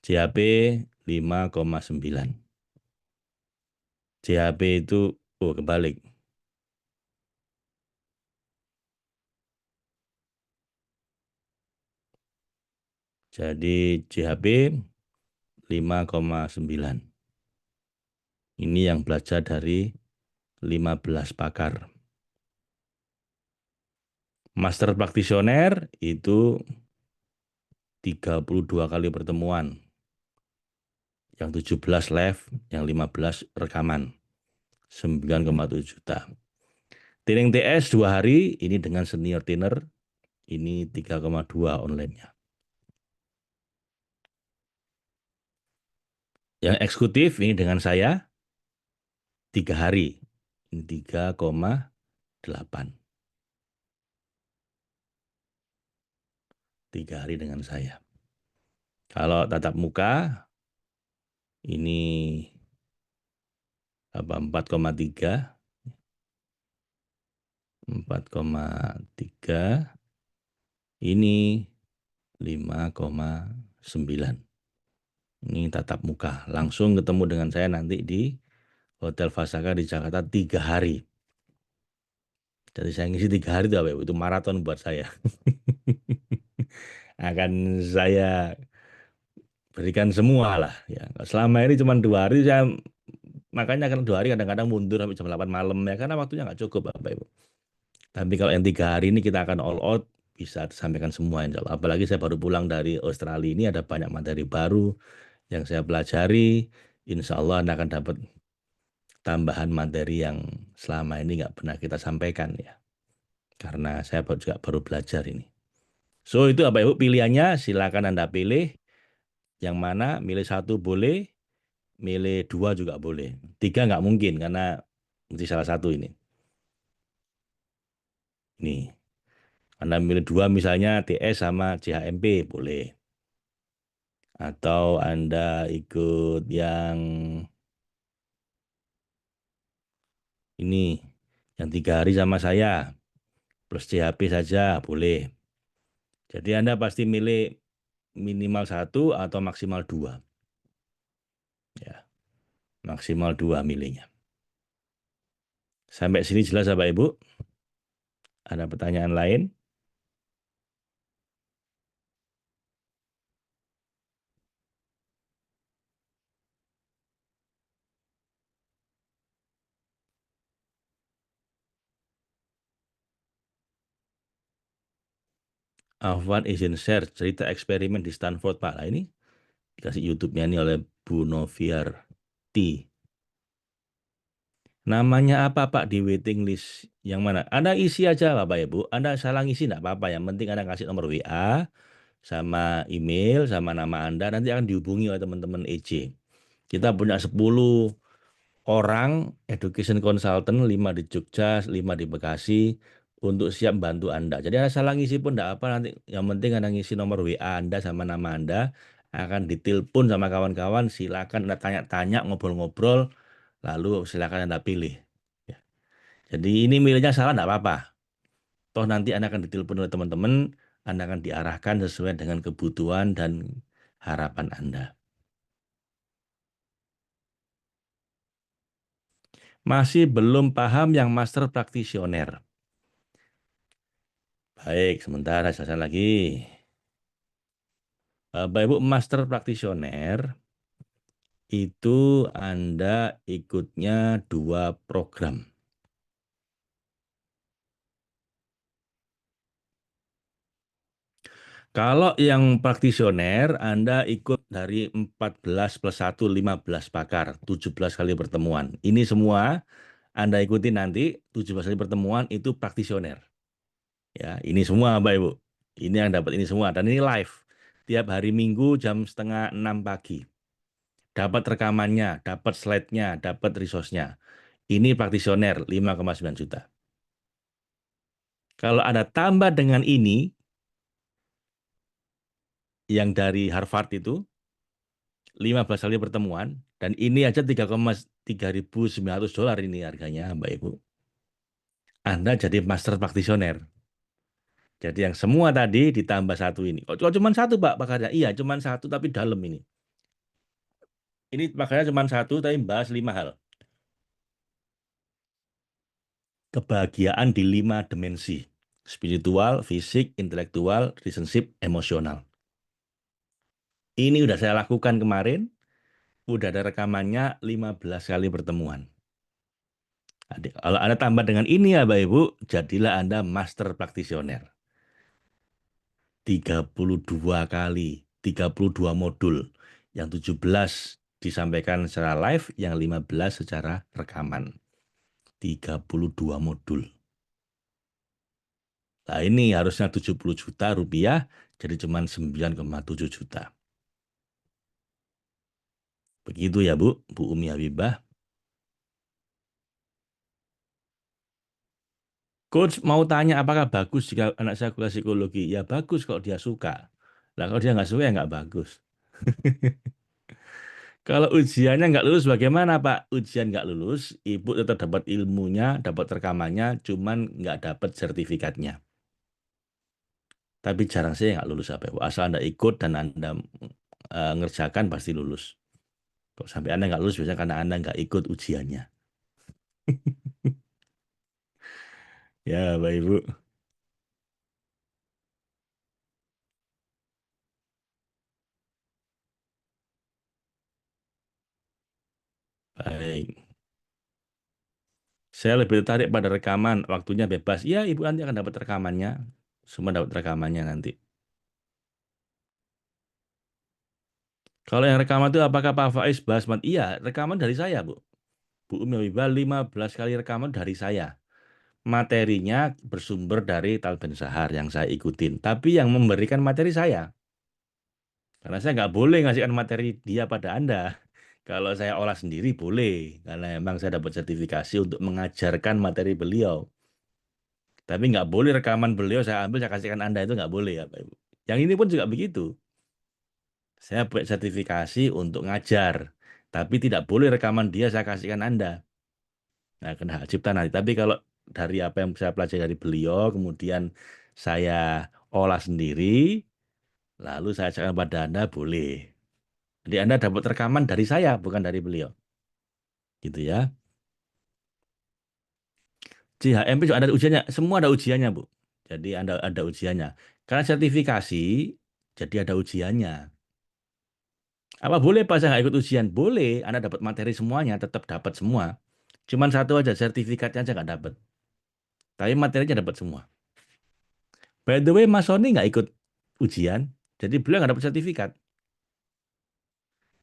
CHP 5,9. CHP itu, oh kebalik. Jadi CHP 5,9. Ini yang belajar dari 15 pakar. Master Practitioner itu 32 kali pertemuan. Yang 17 live, yang 15 rekaman. 9,7 juta. Training TS 2 hari, ini dengan senior trainer, ini 3,2 online-nya. Yang eksekutif ini dengan saya 3 hari, ini 3,8. 3 hari dengan saya. Kalau tatap muka, ini 4,3. 4,3. Ini 5,9. Ini tatap muka. Langsung ketemu dengan saya nanti di Hotel Fasaka di Jakarta 3 hari. Jadi saya ngisi 3 hari itu apa ya? Itu maraton buat saya. Akan saya berikan semua lah. Ya. Selama ini cuma 2 hari, saya makanya kan 2 hari kadang-kadang mundur sampai jam 8 malam ya. Karena waktunya nggak cukup Bapak Ibu. Tapi kalau yang 3 hari ini kita akan all out, bisa disampaikan semua insya Allah. Apalagi saya baru pulang dari Australia ini ada banyak materi baru yang saya pelajari. Insya Allah Anda akan dapat tambahan materi yang selama ini nggak pernah kita sampaikan ya. Karena saya juga baru belajar ini. So itu apa Ibu pilihannya? Silakan Anda pilih. Yang mana milih satu boleh, milih dua juga boleh. Tiga nggak mungkin karena mesti salah satu ini. Nih, Anda milih dua misalnya TS sama CHMP boleh. Atau Anda ikut yang ini, yang 3 hari sama saya, plus CHP saja boleh. Jadi Anda pasti milih minimal satu atau maksimal dua. Ya, maksimal dua milihnya. Sampai sini jelas Bapak Ibu? Ada pertanyaan lain? Afwan izin share cerita eksperimen di Stanford Pak. Nah, ini dikasih YouTube-nya ini oleh Bu Noviar T. Namanya apa Pak di waiting list yang mana? Anda isi aja Bapak Ibu. Anda salah ngisi enggak apa-apa. Yang penting Anda kasih nomor WA sama email sama nama Anda nanti akan dihubungi oleh teman-teman EJ. Kita punya 10 orang education consultant, 5 di Jogja, 5 di Bekasi untuk siap bantu Anda. Jadi Anda salah ngisi pun enggak apa nanti. Yang penting Anda ngisi nomor WA Anda sama nama Anda akan ditelepon sama kawan-kawan. Silakan Anda tanya-tanya, ngobrol-ngobrol, lalu silakan Anda pilih. Ya. Jadi ini milihnya salah enggak apa-apa. Toh nanti Anda akan ditelepon oleh teman-teman, Anda akan diarahkan sesuai dengan kebutuhan dan harapan Anda. Masih belum paham yang master praktisioner. Baik, sementara saya lagi. Bapak Ibu master praktisioner itu Anda ikutnya dua program. Kalau yang praktisioner, Anda ikut dari 14 plus 1, 15 pakar, 17 kali pertemuan. Ini semua Anda ikuti nanti, 17 kali pertemuan itu praktisioner. Ya, ini semua Bapak Ibu. Ini yang dapat ini semua. Dan ini live. Tiap hari Minggu jam setengah 6 pagi. Dapat rekamannya, dapat slide-nya, dapat resource-nya. Ini praktisioner 5,9 juta. Kalau Anda tambah dengan ini, yang dari Harvard itu, 15 kali pertemuan, dan ini aja 3,3.900 dolar ini harganya, Mbak Ibu. Anda jadi master praktisioner. Jadi yang semua tadi ditambah satu ini. Oh, cuma satu, Pak, pakarnya. Iya, cuma satu, tapi dalam ini. Ini pakarnya cuma satu, tapi bahas 5 hal. Kebahagiaan di 5 dimensi. Spiritual, fisik, intelektual, relationship, emosional. Ini udah saya lakukan kemarin. Udah ada rekamannya 15 kali pertemuan. Kalau Anda tambah dengan ini ya Bapak Ibu, jadilah Anda master praktisioner. 32 kali, 32 modul. Yang 17 disampaikan secara live, yang 15 secara rekaman. 32 modul. Nah ini harusnya 70 juta rupiah, jadi cuma 9,7 juta. Begitu ya Bu, Bu Umi Habibah. Coach mau tanya apakah bagus jika anak saya kuliah psikologi? Ya bagus kalau dia suka. Nah kalau dia nggak suka ya nggak bagus. Kalau ujiannya nggak lulus bagaimana Pak? Ujian nggak lulus, Ibu tetap dapat ilmunya, dapat rekamannya, cuman nggak dapat sertifikatnya. Tapi jarang sih nggak lulus apa Ibu. Asal Anda ikut dan Anda ngerjakan pasti lulus. Kok sampai Anda nggak lulus biasanya karena Anda nggak ikut ujiannya. Ya Bapak Ibu. Baik. Saya lebih tertarik pada rekaman, waktunya bebas. Ya Ibu nanti akan dapat rekamannya. Semua dapat rekamannya nanti. Kalau yang rekaman itu apakah Pak Faiz Basman? Iya, rekaman dari saya, Bu. Bu Umi Habibah 15 kali rekaman dari saya. Materinya bersumber dari Talben Sahar yang saya ikutin. Tapi yang memberikan materi saya. Karena saya nggak boleh ngasihkan materi dia pada Anda. Kalau saya olah sendiri boleh. Karena memang saya dapat sertifikasi untuk mengajarkan materi beliau. Tapi nggak boleh rekaman beliau saya ambil, saya kasihkan Anda itu nggak boleh ya Pak Ibu. Yang ini pun juga begitu. Saya buat sertifikasi untuk ngajar. Tapi tidak boleh rekaman dia saya kasihkan Anda. Nah, kena hak cipta nanti. Tapi kalau dari apa yang saya pelajari dari beliau, kemudian saya olah sendiri, lalu saya ajarkan pada Anda, boleh. Jadi Anda dapat rekaman dari saya, bukan dari beliau. Gitu ya. CHMP juga ada ujiannya. Semua ada ujiannya, Bu. Jadi Anda ada ujiannya. Karena sertifikasi, jadi ada ujiannya. Apa boleh Pak saya nggak ikut ujian? Boleh. Anda dapat materi semuanya, tetap dapat semua. Cuman satu aja, sertifikatnya aja nggak dapat. Tapi materinya dapat semua. By the way, Mas Sony nggak ikut ujian, jadi beliau nggak dapat sertifikat.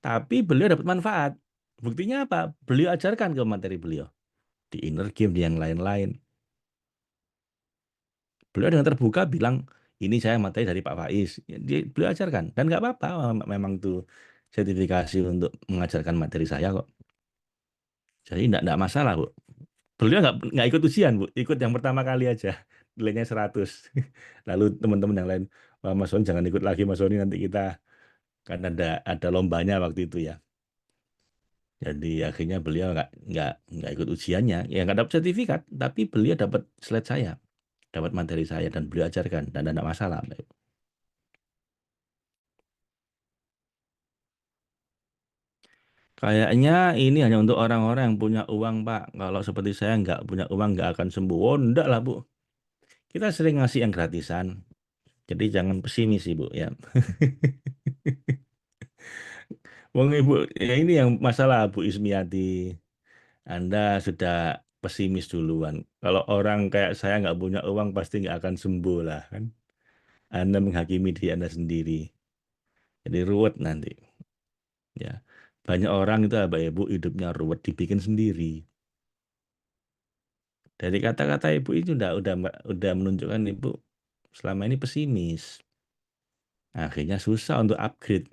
Tapi beliau dapat manfaat. Buktinya apa? Beliau ajarkan ke materi beliau. Di inner game, di yang lain-lain. Beliau dengan terbuka bilang, ini saya materi dari Pak Faiz. Beliau ajarkan. Dan nggak apa-apa, memang itu sertifikasi untuk mengajarkan materi saya kok. Jadi nggak masalah, Bu. Beliau nggak ikut ujian, Bu. Ikut yang pertama kali aja. Nilainya 100. Lalu teman-teman yang lain, wah Mas Sony jangan ikut lagi Mas Sony, nanti kita kan ada lombanya waktu itu ya. Jadi akhirnya beliau nggak ikut ujiannya, ya nggak dapat sertifikat, tapi beliau dapat slide saya, dapat materi saya dan beliau ajarkan dan tidak masalah. Kayaknya ini hanya untuk orang-orang yang punya uang, Pak. Kalau seperti saya nggak punya uang nggak akan sembuh. Oh, enggak lah, Bu. Kita sering ngasih yang gratisan. Jadi jangan pesimis, Ibu, ya. Wong Ibu, ya ini yang masalah Bu Ismiati. Anda sudah pesimis duluan. Kalau orang kayak saya nggak punya uang pasti nggak akan sembuh lah kan. Anda menghakimi diri Anda sendiri. Jadi ruwet nanti. Ya, banyak orang itu apa ya Bu hidupnya ruwet dibikin sendiri. Dari kata-kata Ibu itu udah menunjukkan Ibu selama ini pesimis. Akhirnya susah untuk upgrade.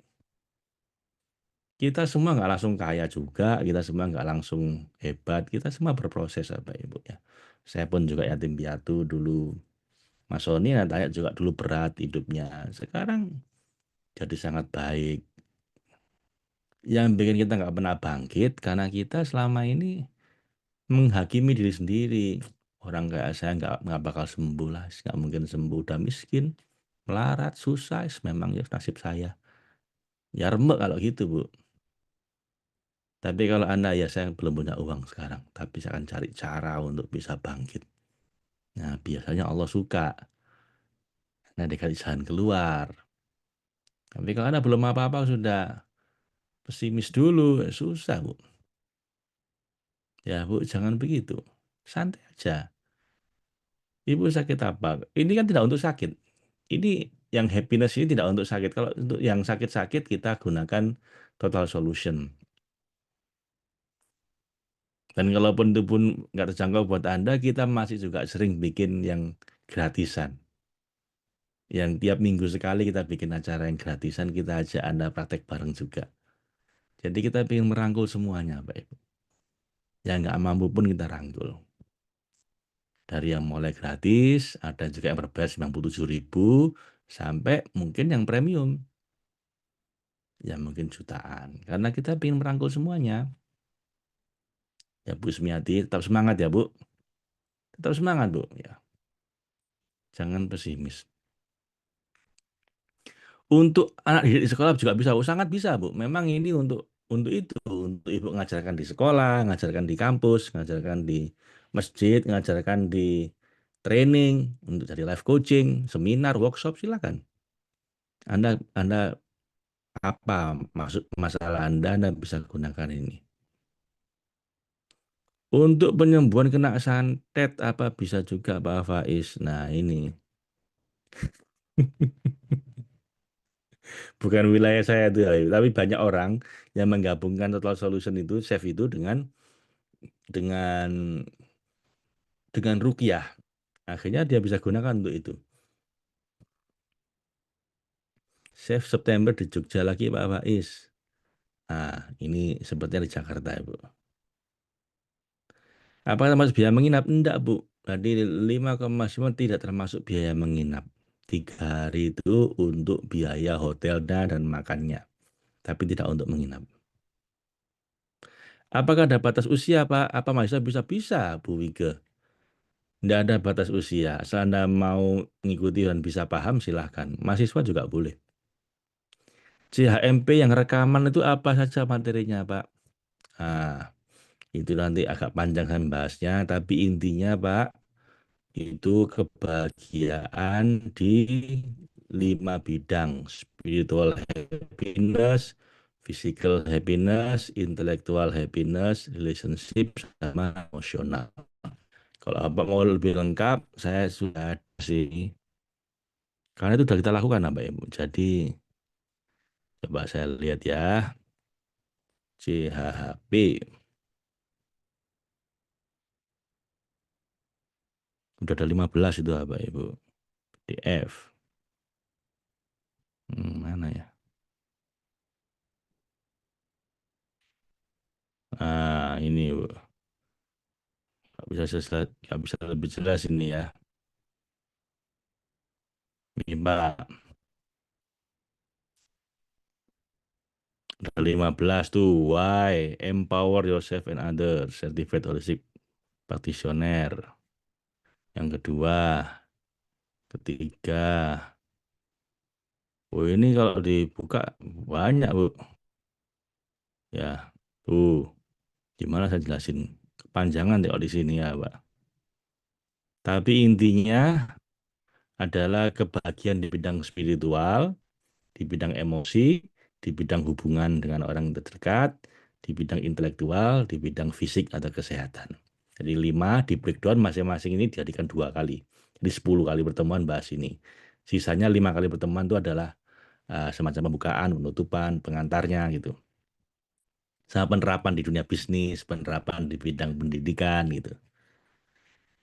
Kita semua nggak langsung kaya juga, kita semua nggak langsung hebat, kita semua berproses apa Ibu ya. Saya pun juga yatim piatu dulu. Mas Sony tanya juga dulu berat hidupnya. Sekarang jadi sangat baik. Yang bikin kita nggak pernah bangkit karena kita selama ini menghakimi diri sendiri. Orang kayak saya nggak bakal sembuh lah, nggak mungkin sembuh. Udah miskin, melarat, susah, memang ya nasib saya. Ya remek kalau gitu Bu. Tapi kalau Anda ya saya belum punya uang sekarang, tapi saya akan cari cara untuk bisa bangkit. Nah biasanya Allah suka, nah dikasih jalan keluar. Tapi kalau Anda belum apa-apa sudah pesimis dulu, ya susah Bu. Ya Bu jangan begitu, santai aja. Ibu sakit apa? Ini kan tidak untuk sakit. Ini yang happiness ini tidak untuk sakit. Kalau untuk yang sakit-sakit kita gunakan total solution. Dan kalaupun itu pun nggak terjangkau buat Anda, kita masih juga sering bikin yang gratisan. Yang tiap minggu sekali kita bikin acara yang gratisan, kita ajak Anda praktek bareng juga. Jadi kita ingin merangkul semuanya, Pak Ibu. Yang nggak mampu pun kita rangkul. Dari yang mulai gratis, ada juga yang berbayar 97.000, sampai mungkin yang premium. Ya mungkin jutaan. Karena kita ingin merangkul semuanya. Ya Bu Sumiati, tetap semangat ya Bu. Tetap semangat Bu. Ya, jangan pesimis. Untuk anak didik di sekolah juga bisa, Bu. Sangat bisa Bu. Memang ini untuk itu, untuk Ibu ngajarkan di sekolah, ngajarkan di kampus, ngajarkan di masjid, ngajarkan di training, untuk jadi life coaching, seminar, workshop, silakan. Anda apa maksud masalah Anda bisa gunakan ini. Untuk penyembuhan kena santet apa bisa juga Pak Faiz. Nah ini bukan wilayah saya itu, tapi banyak orang yang menggabungkan total solution itu, chef itu dengan dengan ruqyah. Akhirnya dia bisa gunakan untuk itu. Chef September di Jogja lagi Pak Faiz. Nah, ini sepertinya di Jakarta, Bu. Apakah termasuk biaya menginap? Enggak, Bu. Jadi 5,5 tidak termasuk biaya menginap. 3 hari itu untuk biaya hotelnya dan makannya, tapi tidak untuk menginap. Apakah ada batas usia, Pak? Apa mahasiswa bisa? Bisa, Bu Wige. Tidak ada batas usia. Asal Anda mau mengikuti dan bisa paham, silahkan. Mahasiswa juga boleh. CHMP yang rekaman itu apa saja materinya, Pak? Nah, itu nanti agak panjang saya bahasnya, tapi intinya, Pak, itu kebahagiaan di 5 bidang: spiritual happiness, physical happiness, intellectual happiness, relationship, sama emosional. Kalau Abang mau lebih lengkap, saya sudah ada sih. Karena itu sudah kita lakukan, Abang Ibu. Jadi, coba saya lihat ya. CHHP. Udah ada 15 itu, Abang Ibu. DF. Mana ya? Nah, ini, Bu. Nggak bisa lebih jelas ini ya. Ini, Pak. Ada 15 tuh. Why? Empower yourself and others. Certified Holistic Practitioner. Yang kedua. Ketiga. Oh ini kalau dibuka banyak Bu. Ya. Gimana saya jelasin? Kepanjangan kalau di sini ya, Pak. Tapi intinya adalah kebahagiaan di bidang spiritual, di bidang emosi, di bidang hubungan dengan orang terdekat, di bidang intelektual, di bidang fisik atau kesehatan. Jadi 5 di breakdown masing-masing ini dijadikan 2 kali. Jadi 10 kali pertemuan bahas ini. Sisanya 5 kali pertemuan itu adalah semacam pembukaan, penutupan, pengantarnya gitu. Sama penerapan di dunia bisnis, penerapan di bidang pendidikan gitu.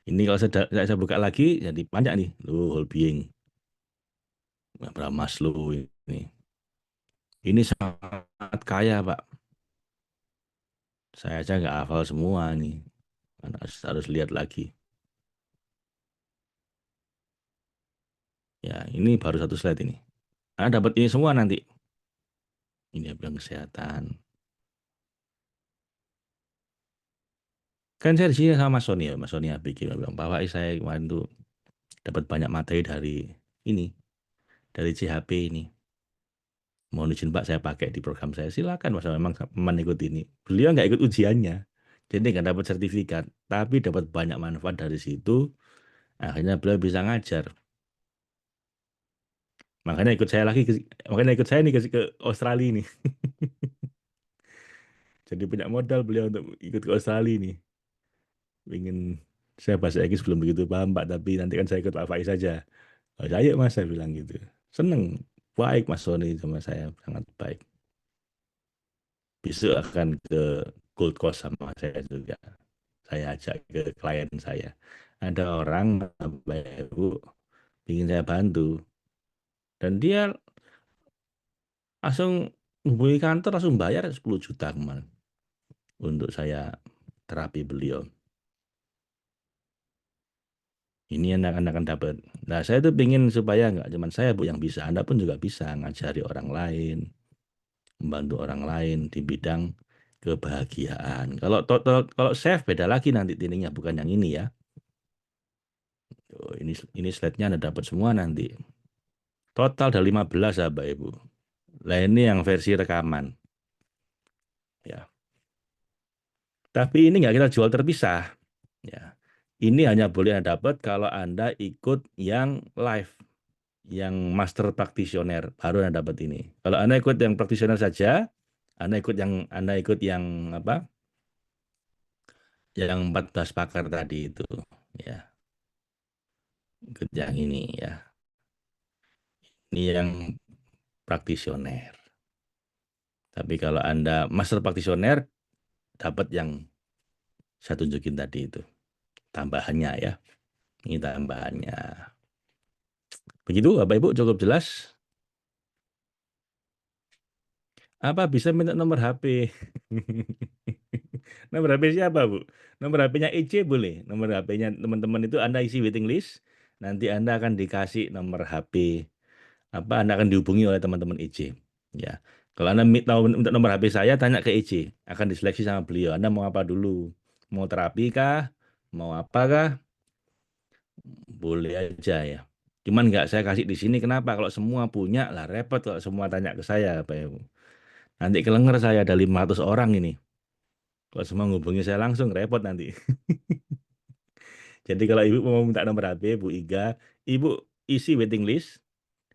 Ini kalau saya buka lagi jadi panjang nih, whole being, Abraham Maslow ini. Ini sangat kaya, Pak. Saya aja nggak hafal semua nih. Harus lihat lagi. Ya, ini baru satu slide ini. Dapat ini semua nanti. Ini bilang kesehatan. Kan saya di sini sama Mas Sony ya, Mas Sony bikin bilang bahwa saya kemarin tuh dapat banyak materi dari ini, dari CHP ini. Mohon izin Pak, saya pakai di program saya. Silakan Mas, memang teman ikut ini. Beliau nggak ikut ujiannya, jadi nggak dapat sertifikat, tapi dapat banyak manfaat dari situ. Akhirnya beliau bisa ngajar. Makanya ikut saya lagi, makanya ikut saya nih ke Australia nih. Jadi punya modal beliau untuk ikut ke Australia nih. Ingin saya bahasa Inggris belum begitu paham Pak, tapi nanti kan saya ikut Pak Faiz saja. Oh, ayo Mas, saya bilang gitu. Seneng, baik Mas Sony sama saya, sangat baik. Besok akan ke Gold Coast sama saya juga. Saya ajak ke klien saya. Ada orang, Bapak Ibu, ingin saya bantu. Dan dia langsung hubungi kantor, langsung bayar 10 juta kemarin untuk saya terapi beliau. Ini anak-anak akan dapat. Nah, saya tuh pengen supaya nggak cuma saya Bu yang bisa, Anda pun juga bisa ngajari orang lain, membantu orang lain di bidang kebahagiaan. Kalau total, kalau chef beda lagi nanti tiningnya, bukan yang ini ya. Oh, ini slide-nya Anda dapat semua nanti. Total ada 15 ya, Bapak Ibu. Nah, ini yang versi rekaman. Ya. Tapi ini nggak kita jual terpisah. Ya. Ini hanya boleh Anda dapat kalau Anda ikut yang live, yang master practitioner, baru Anda dapat ini. Kalau Anda ikut yang practitioner saja, Anda ikut yang apa? Yang 14 pakar tadi itu, ya. Ikut yang ini ya. Ini yang practitioner. Tapi kalau Anda master practitioner, dapat yang saya tunjukin tadi itu. Tambahannya ya. Ini tambahannya. Begitu Bapak Ibu cukup jelas? Apa bisa minta nomor HP? Nomor HP siapa, Bu? Nomor HP-nya EC boleh. Nomor HP-nya teman-teman itu Anda isi waiting list, nanti Anda akan dikasih nomor HP. Anda akan dihubungi oleh teman-teman EC. Ya. Kalau Anda tahu minta nomor HP saya, tanya ke EC. Akan diseleksi sama beliau. Anda mau apa dulu? Mau terapi kah? Mau apa kah? Boleh aja ya. Cuman nggak saya kasih di sini. Kenapa? Kalau semua punya lah repot kalau semua tanya ke saya, Pak Ibu. Nanti kelenger saya ada 500 orang ini. Kalau semua ngubungi saya langsung repot nanti. Jadi kalau Ibu mau minta nomor HP Bu Iga, Ibu isi waiting list.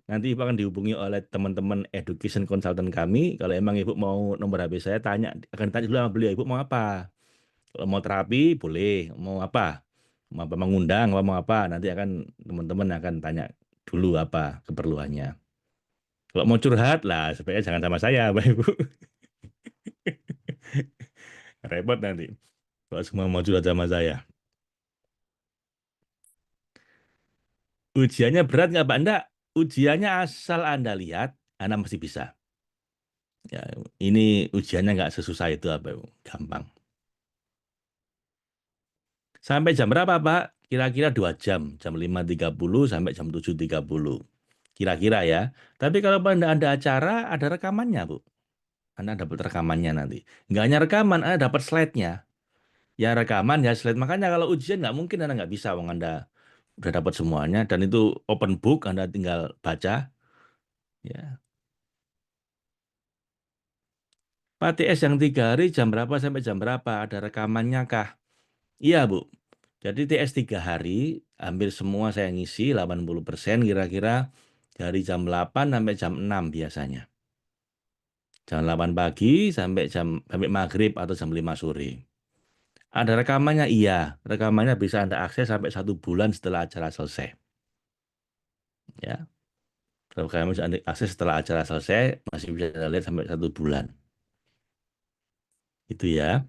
Nanti Ibu akan dihubungi oleh teman-teman education consultant kami. Kalau emang Ibu mau nomor HP saya, akan ditanya dulu sama beliau, Ibu mau apa? Kalau mau terapi, boleh. Mau apa? Mau apa? Mengundang, mau apa? Nanti akan teman-teman akan tanya dulu apa keperluannya. Kalau mau curhat lah, sebaiknya jangan sama saya, Bapak Ibu. Repot nanti. Kalau semua mau curhat sama saya. Ujiannya berat nggak, Pak? Enggak. Ujiannya asal Anda lihat, Anda mesti bisa. Ya, ini ujiannya nggak sesusah itu, apa, Ibu? Gampang. Sampai jam berapa, Pak? Kira-kira 2 jam. Jam 5.30 sampai jam 7.30. Kira-kira ya. Tapi kalau Anda ada acara, ada rekamannya, Bu. Anda dapat rekamannya nanti. Nggak hanya rekaman, Anda dapat slide-nya. Ya rekaman, ya slide. Makanya kalau ujian nggak mungkin Anda nggak bisa. Wong Anda udah dapat semuanya. Dan itu open book, Anda tinggal baca. Ya, Pak TS yang 3 hari jam berapa sampai jam berapa? Ada rekamannya kah? Iya, Bu. Jadi TS 3 hari, hampir semua saya ngisi 80% kira-kira dari jam 8 sampai jam 6 biasanya. Jam 8 pagi sampai maghrib atau jam 5 sore. Ada rekamannya, iya. Rekamannya bisa Anda akses sampai 1 bulan setelah acara selesai. Ya, rekamannya bisa Anda akses setelah acara selesai, masih bisa Anda lihat sampai 1 bulan. Itu ya.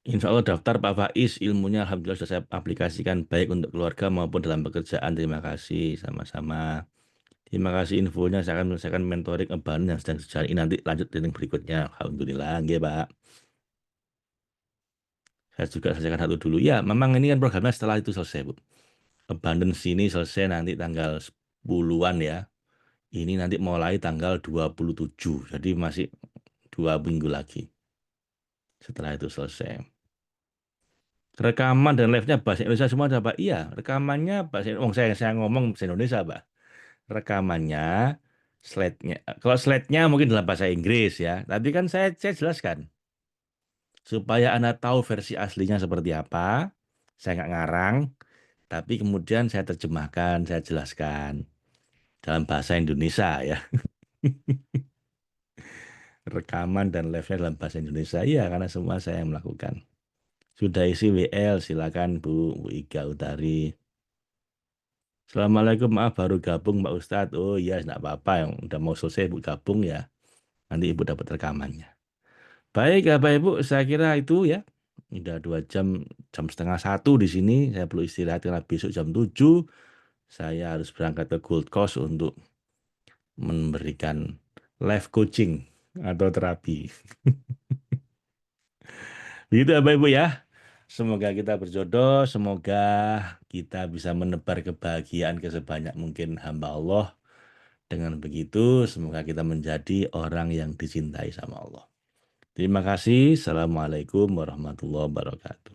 Insya Allah daftar Pak Faiz, ilmunya Alhamdulillah sudah saya aplikasikan baik untuk keluarga maupun dalam pekerjaan. Terima kasih, sama-sama. Terima kasih infonya, saya akan menyelesaikan mentoring Abang yang sedang berjalan ini nanti lanjut training berikutnya. Alhamdulillah, nggih, Pak. Saya juga selesaikan satu dulu. Ya, memang ini kan programnya setelah itu selesai, Bu. Abundance ini selesai nanti tanggal 10-an ya. Ini nanti mulai tanggal 27. Jadi masih 2 minggu lagi setelah itu selesai. Rekaman dan live-nya bahasa Indonesia semua ada, Pak? Iya, rekamannya bahasa Indonesia. Saya ngomong bahasa Indonesia, Pak. Rekamannya, slide-nya. Kalau slide-nya mungkin dalam bahasa Inggris ya. Tapi kan saya jelaskan. Supaya Anda tahu versi aslinya seperti apa. Saya nggak ngarang. Tapi kemudian saya terjemahkan, saya jelaskan. Dalam bahasa Indonesia ya. Rekaman dan live-nya dalam bahasa Indonesia. Iya, karena semua saya yang melakukan. Sudah isi WL, silakan Bu Iga Utari. Assalamualaikum, maaf baru gabung Pak Ustadz. Oh iya, enggak apa-apa. Yang udah mau selesai Ibu gabung ya. Nanti Ibu dapat rekamannya. Baik, Bapak Ibu, saya kira itu ya. Udah 2 jam, jam setengah 1 di sini. Saya perlu istirahat karena besok jam 7 saya harus berangkat ke Gold Coast untuk memberikan live coaching atau terapi. Begitu Bapak Ibu ya. Semoga kita berjodoh, semoga kita bisa menebar kebahagiaan ke sebanyak mungkin hamba Allah. Dengan begitu, semoga kita menjadi orang yang dicintai sama Allah. Terima kasih. Assalamualaikum warahmatullahi wabarakatuh.